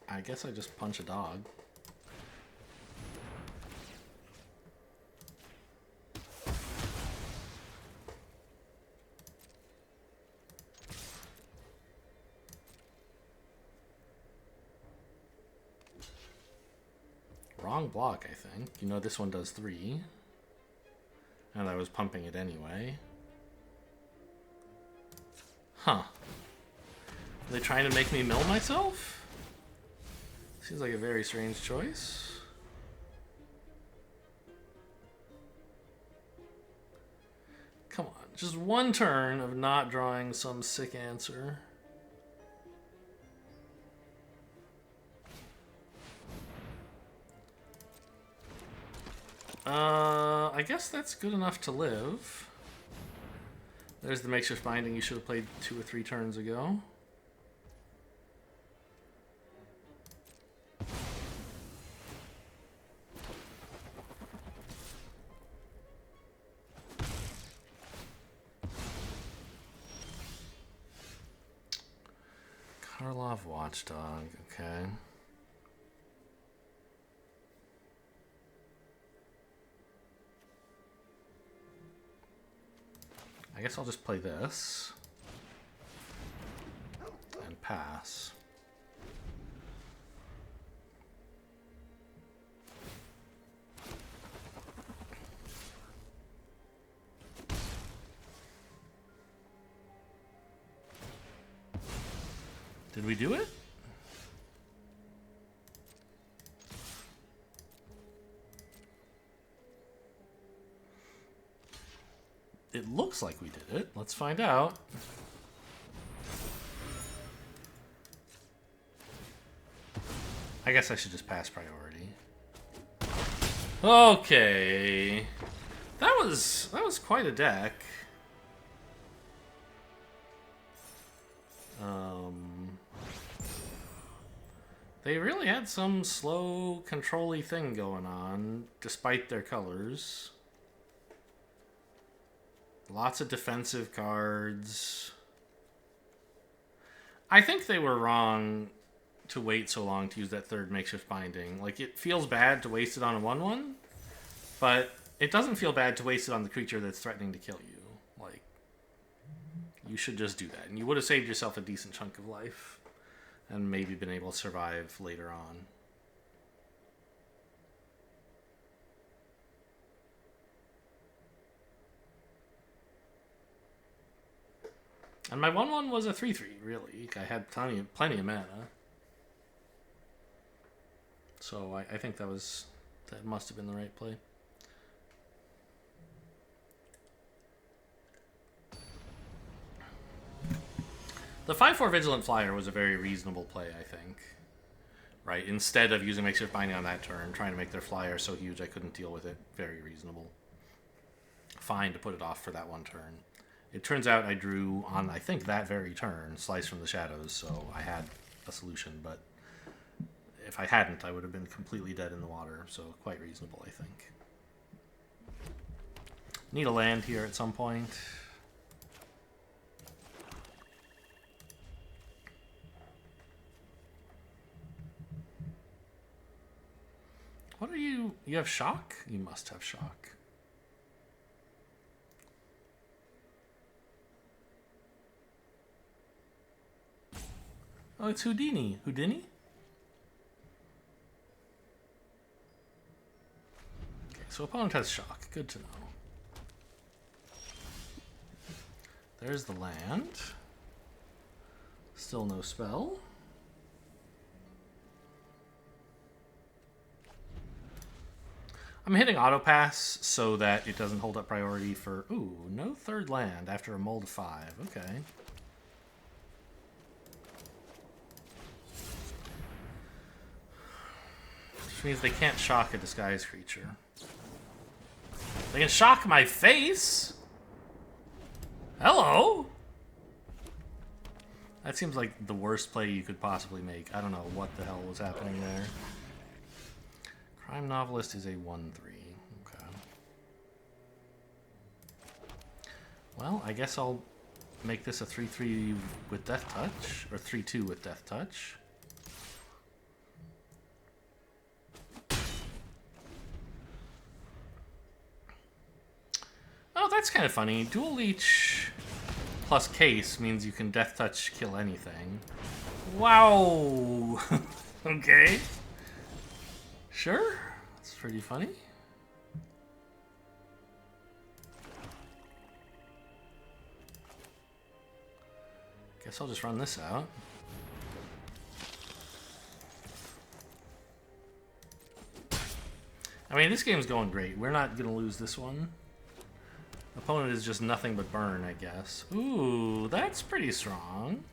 I guess I just punch a dog. wrong block, I think. You know, this one does 3. And I was pumping it anyway. Huh. Are they trying to make me mill myself? Seems like a very strange choice. Come on, just one turn of not drawing some sick answer. I guess that's good enough to live. There's the makeshift binding you should have played 2 or 3 turns ago. Karlov Watchdog, okay. I guess I'll just play this and pass. Did we do it? It looks like we did it. Let's find out. I guess I should just pass priority. Okay. That was quite a deck. They really had some slow, control-y thing going on, despite their colors. Lots of defensive cards. I think they were wrong to wait so long to use that third makeshift binding. Like, it feels bad to waste it on a 1/1, but it doesn't feel bad to waste it on the creature that's threatening to kill you. Like, you should just do that. And you would have saved yourself a decent chunk of life and maybe been able to survive later on. And my 1/1 was a 3/3, really. I had plenty of mana. So I think that must have been the right play. The 5/4 Vigilant Flyer was a very reasonable play, I think. Right? Instead of using makeshift binding on that turn, trying to make their flyer so huge I couldn't deal with it. Very reasonable. Fine to put it off for that one turn. It turns out I drew on, I think, that very turn, Slice from the Shadows, so I had a solution, but if I hadn't, I would have been completely dead in the water, so quite reasonable, I think. Need a land here at some point. What are you? You have shock? You must have shock. Oh, it's Houdini. Houdini? Okay, so opponent has shock. Good to know. There's the land. Still no spell. I'm hitting auto pass so that it doesn't hold up priority for... Ooh, no third land after a mold of 5. Okay. Which means they can't shock a disguised creature. They can shock my face! Hello? That seems like the worst play you could possibly make. I don't know what the hell was happening there. Crime Novelist is a 1/3. Okay. Well, I guess I'll make this a 3/3 with Death Touch, or 3/2 with Death Touch. Oh, that's kind of funny. Dual Leech plus Case means you can Death Touch kill anything. Wow! Okay. Sure. It's pretty funny. Guess I'll just run this out. I mean, this game's going great. We're not going to lose this one. Opponent is just nothing but burn, I guess. Ooh, that's pretty strong.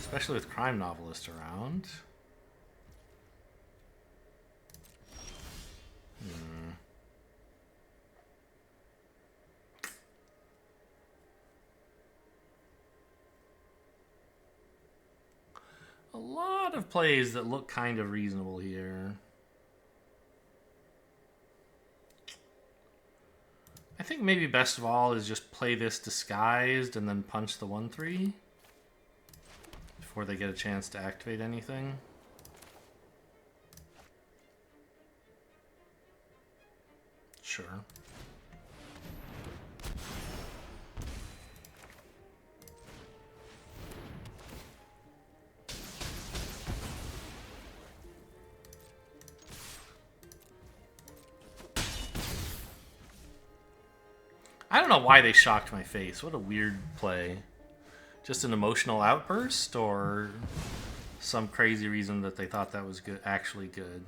Especially with Crime Novelist around. A lot of plays that look kind of reasonable here. I think maybe best of all is just play this disguised and then punch the 1/3 before they get a chance to activate anything. Sure. I don't know why they shocked my face. What a weird play. Just an emotional outburst, or some crazy reason that they thought that was good, actually good.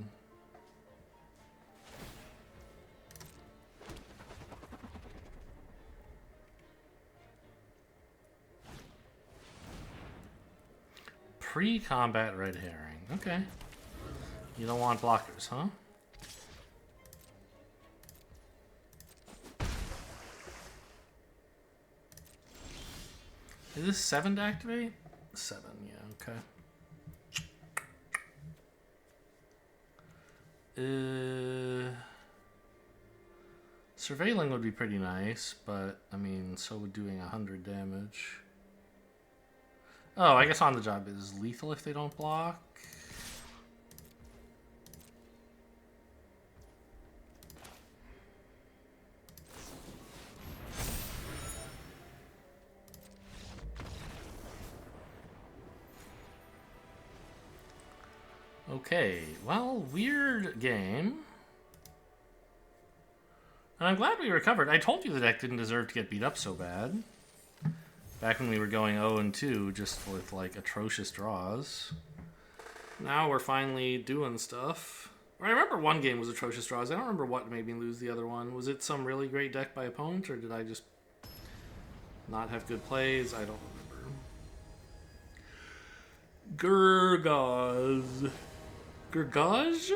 Pre-combat red herring. Okay. You don't want blockers, huh? Is this 7 to activate? 7, yeah, okay. Surveilling would be pretty nice, but, I mean, so would doing 100 damage. Oh, I guess on the job is lethal if they don't block. Okay, well, weird game. And I'm glad we recovered. I told you the deck didn't deserve to get beat up so bad. Back when we were going 0-2, just with, like, atrocious draws. Now we're finally doing stuff. I remember one game was atrocious draws. I don't remember what made me lose the other one. Was it some really great deck by opponent, or did I just not have good plays? I don't remember. Gurgaz. Gurgaz?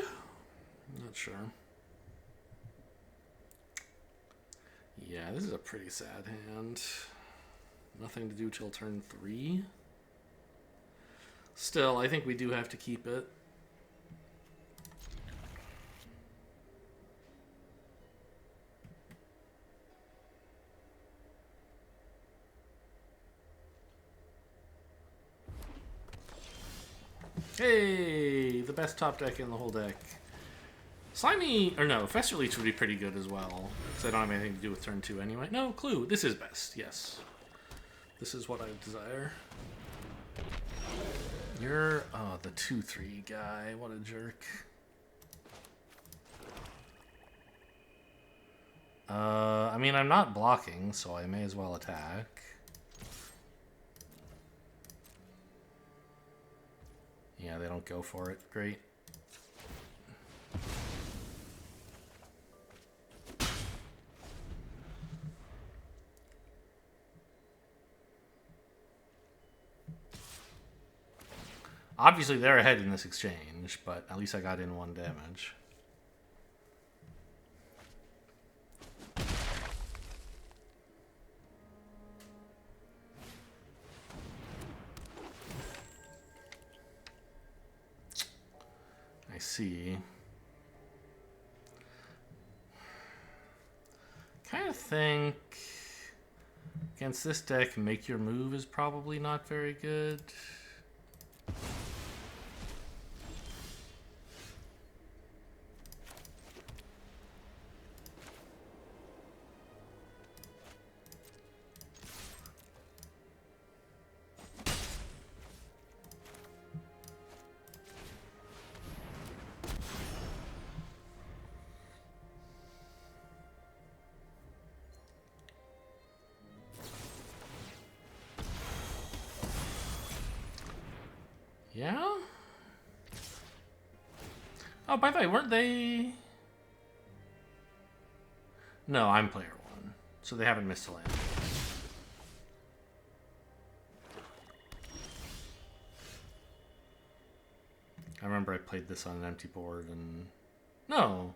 Not sure. Yeah, this is a pretty sad hand. Nothing to do till turn 3. Still, I think we do have to keep it. Hey, the best top deck in the whole deck. Slimy, or no, Fester Leech would be pretty good as well, because I don't have anything to do with turn 2 anyway. No, Clue, this is best, yes. This is what I desire. You're, oh, the 2/3 guy, what a jerk. I mean, I'm not blocking, so I may as well attack. Yeah, they don't go for it. Great. Obviously, they're ahead in this exchange, but at least I got in 1 damage. I see. Kind of think against this deck, make your move is probably not very good. Yeah? Oh, by the way, weren't they... No, I'm player 1. So they haven't missed a land. I remember I played this on an empty board and... No.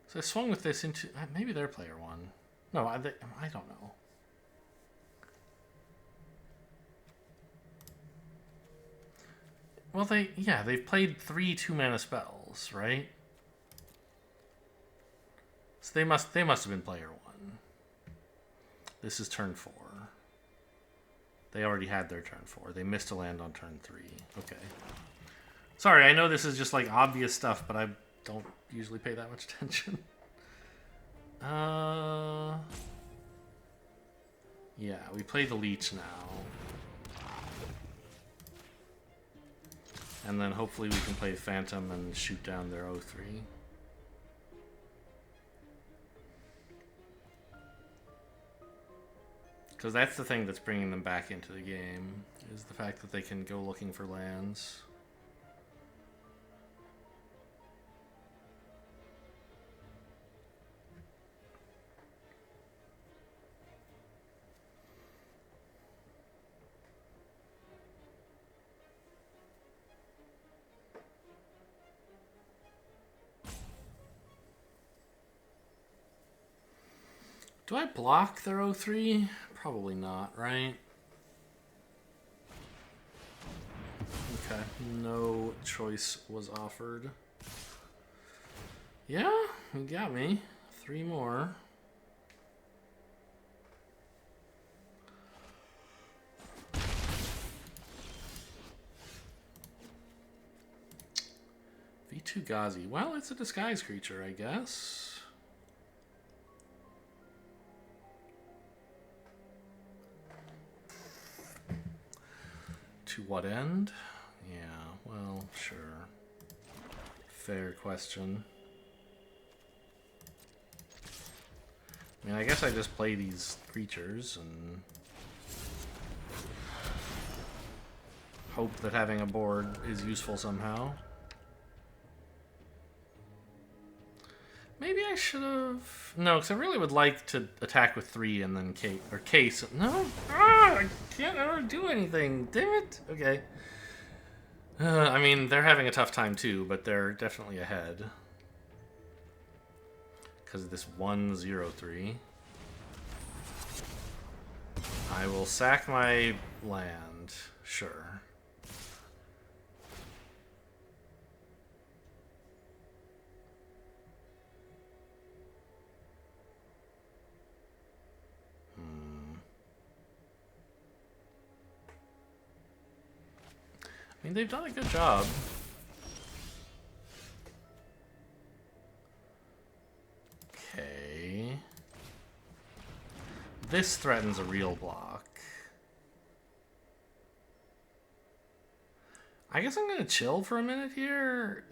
So I swung with this into... Maybe they're player 1. No, I don't know. Well, they've played 3 2-mana spells, right? So they must have been player 1. This is turn 4. They already had their turn 4. They missed a land on turn 3. Okay. Sorry, I know this is just like obvious stuff, but I don't usually pay that much attention. Yeah, we play the Leech now. And then hopefully we can play Phantom and shoot down their 0-3. Because that's the thing that's bringing them back into the game, is the fact that they can go looking for lands. Do I block their 0-3? Probably not, right? Okay, no choice was offered. Yeah, you got me. 3 more. V2 Ghazi. Well, it's a disguise creature, I guess. To what end? Yeah, well, sure. Fair question. I mean, I guess I just play these creatures and hope that having a board is useful somehow. Maybe I should have... No, because I really would like to attack with 3 and then case. No? Ah, I can't ever do anything. Damn it. Okay. I mean, they're having a tough time too, but they're definitely ahead. Because of this 1/0/3. I will sack my land. Sure. I mean, they've done a good job. Okay. This threatens a real block. I guess I'm going to chill for a minute here.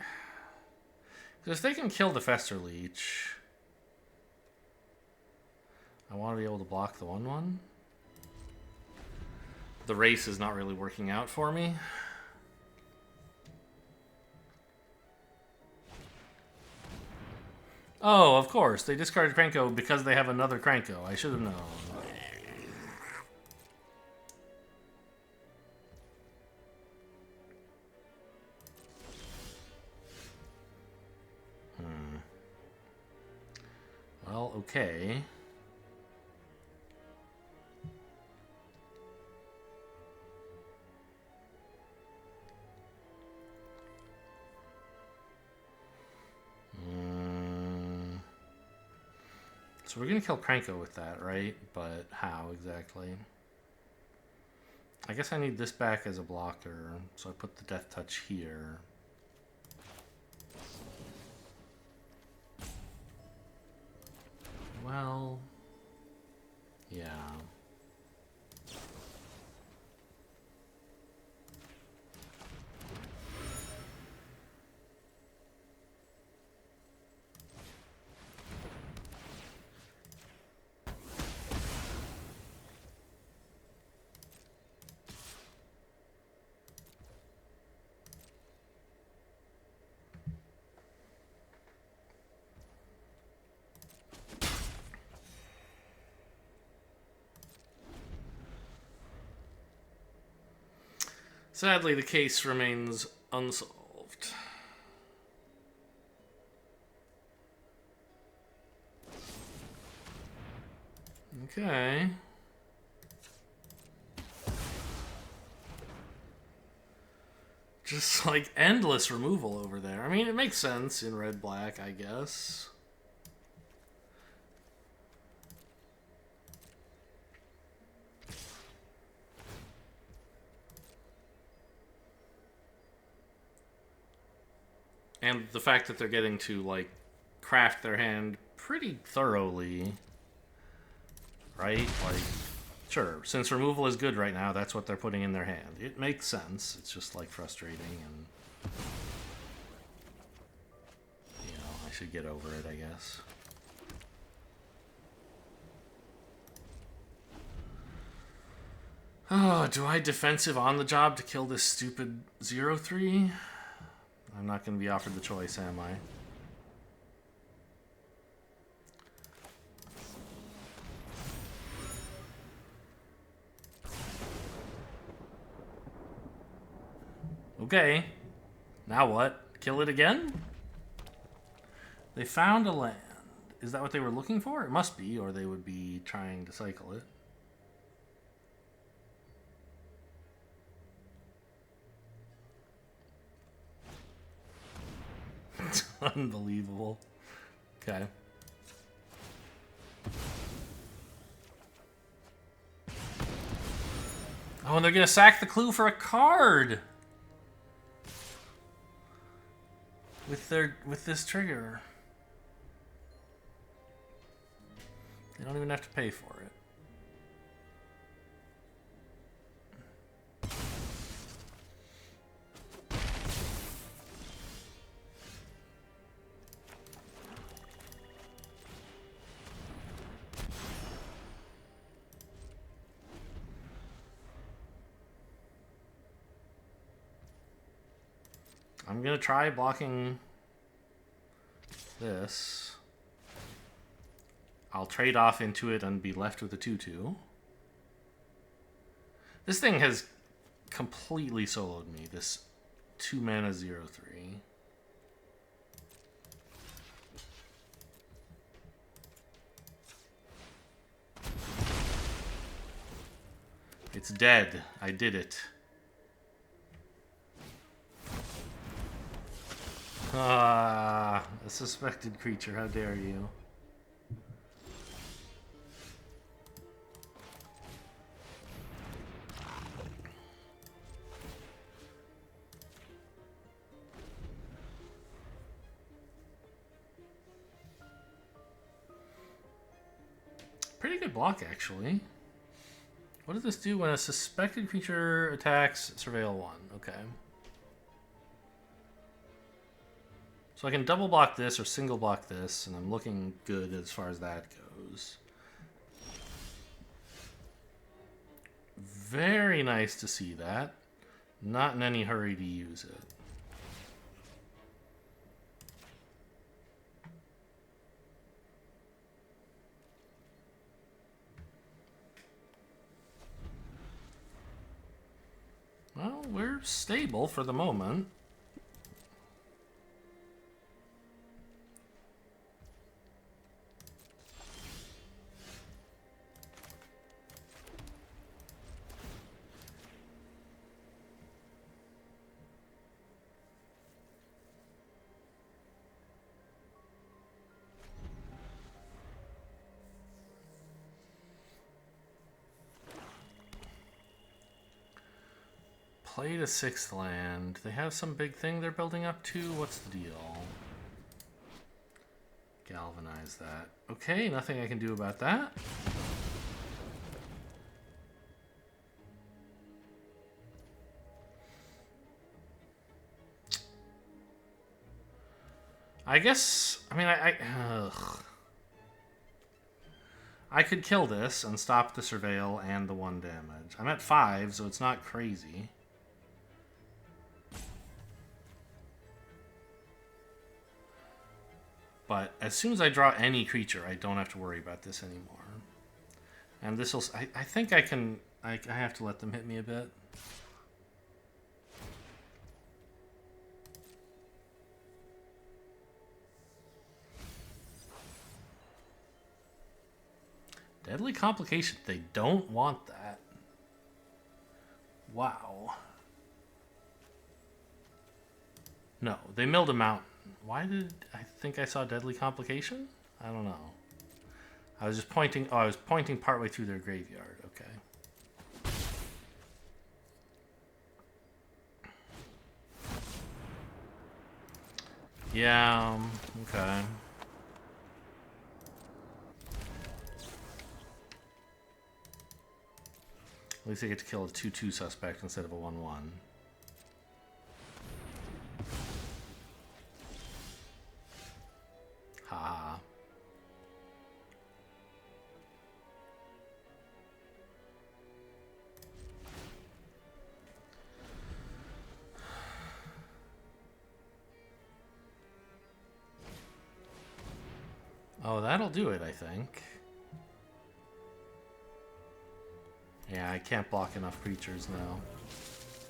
Because if they can kill the Fester Leech, I want to be able to block the 1/1. The race is not really working out for me. Oh, of course. They discarded Krenko because they have another Krenko. I should have known. Well, okay. So we're going to kill Krenko with that, right? But how exactly? I guess I need this back as a blocker, so I put the Death Touch here. Well, yeah. Sadly, the case remains unsolved. Okay. Just like endless removal over there. I mean, it makes sense in red-black, I guess. And the fact that they're getting to, like, craft their hand pretty thoroughly. Right? Like, sure, since removal is good right now, that's what they're putting in their hand. It makes sense. It's just, like, frustrating and... You know, I should get over it, I guess. Oh, do I defensive on the job to kill this stupid 0-3? I'm not going to be offered the choice, am I? Okay. Now what? Kill it again? They found a land. Is that what they were looking for? It must be, or they would be trying to cycle it. It's unbelievable. Okay. Oh, and they're gonna sack the clue for a card with this trigger. They don't even have to pay for it. I'm gonna try blocking this. I'll trade off into it and be left with a 2-2. This thing has completely soloed me, this 2-mana 0-3. It's dead. I did it. Ah, a suspected creature. How dare you? Pretty good block, actually. What does this do when a suspected creature attacks Surveil 1? Okay. So I can double block this or single block this, and I'm looking good as far as that goes. Very nice to see that. Not in any hurry to use it. Well, we're stable for the moment. Played a 6th land. They have some big thing they're building up to. What's the deal? Galvanize that. Okay, nothing I can do about that. I guess, I mean, I could kill this and stop the Surveil and the 1 damage. I'm at 5, so it's not crazy. But as soon as I draw any creature, I don't have to worry about this anymore. And this will... I think I can... I have to let them hit me a bit. Deadly Complication. They don't want that. Wow. No, they milled a mountain. Why did I think I saw Deadly Complication? I don't know. I was just pointing... Oh, I was pointing partway through their graveyard. Okay. Yeah, okay. At least I get to kill a 2-2 suspect instead of a 1-1. Ha. Oh, that'll do it, I think. Yeah, I can't block enough creatures now.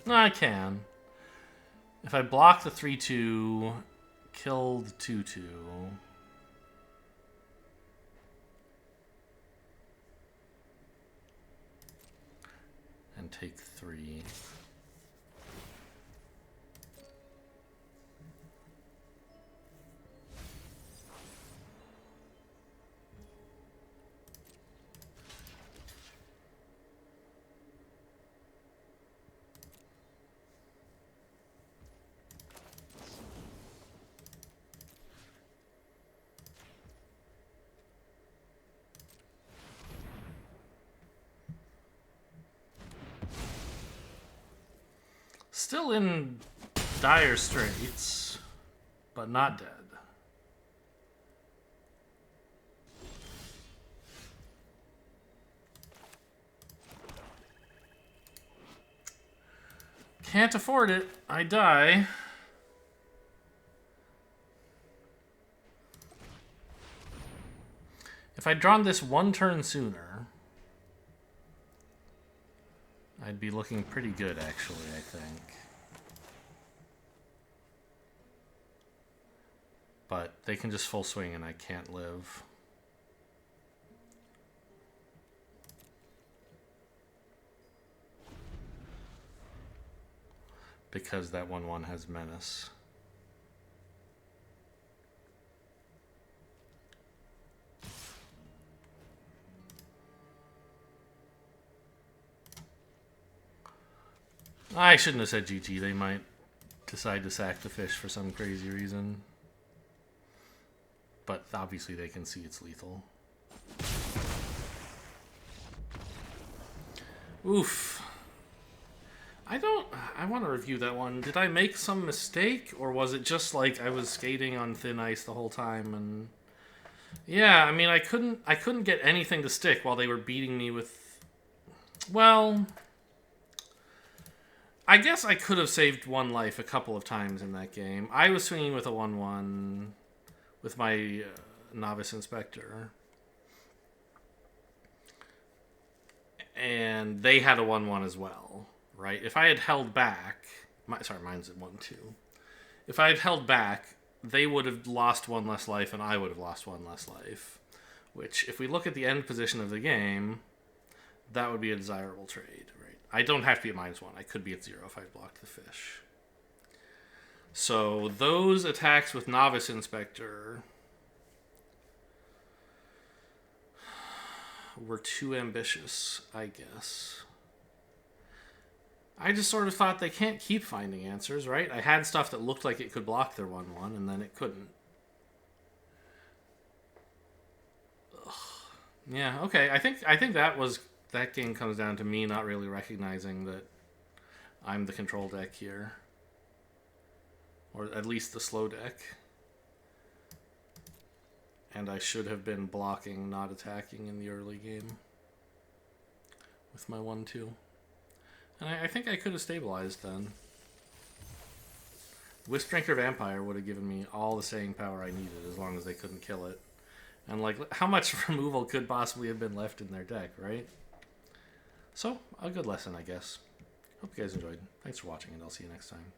No, I can. If I block the 3-2, kill the 2-2. And take 3. Still in dire straits, but not dead. Can't afford it. I die. If I'd drawn this one turn sooner, I'd be looking pretty good, actually, I think. But they can just full swing and I can't live. Because that 1-1 has menace. I shouldn't have said GG. They might decide to sack the fish for some crazy reason. But obviously they can see it's lethal. Oof. I want to review that one. Did I make some mistake? Or was it just like I was skating on thin ice the whole time? And yeah, I mean, I couldn't get anything to stick while they were beating me with... Well... I guess I could have saved one life a couple of times in that game. I was swinging with a 1-1 with my Novice Inspector. And they had a 1-1 as well, right? If I had held back... mine's at 1-2. If I had held back, they would have lost one less life and I would have lost one less life. Which, if we look at the end position of the game, that would be a desirable trade. I don't have to be at -1. I could be at 0 if I blocked the fish. So those attacks with Novice Inspector were too ambitious, I guess. I just sort of thought they can't keep finding answers, right? I had stuff that looked like it could block their 1-1, and then it couldn't. Ugh. Yeah, okay. I think that game comes down to me not really recognizing that I'm the control deck here. Or at least the slow deck. And I should have been blocking, not attacking in the early game. With my 1-2. And I think I could have stabilized then. Wisp-Drinker Vampire would have given me all the staying power I needed as long as they couldn't kill it. And like, how much removal could possibly have been left in their deck, right? So, a good lesson, I guess. Hope you guys enjoyed. Thanks for watching, and I'll see you next time.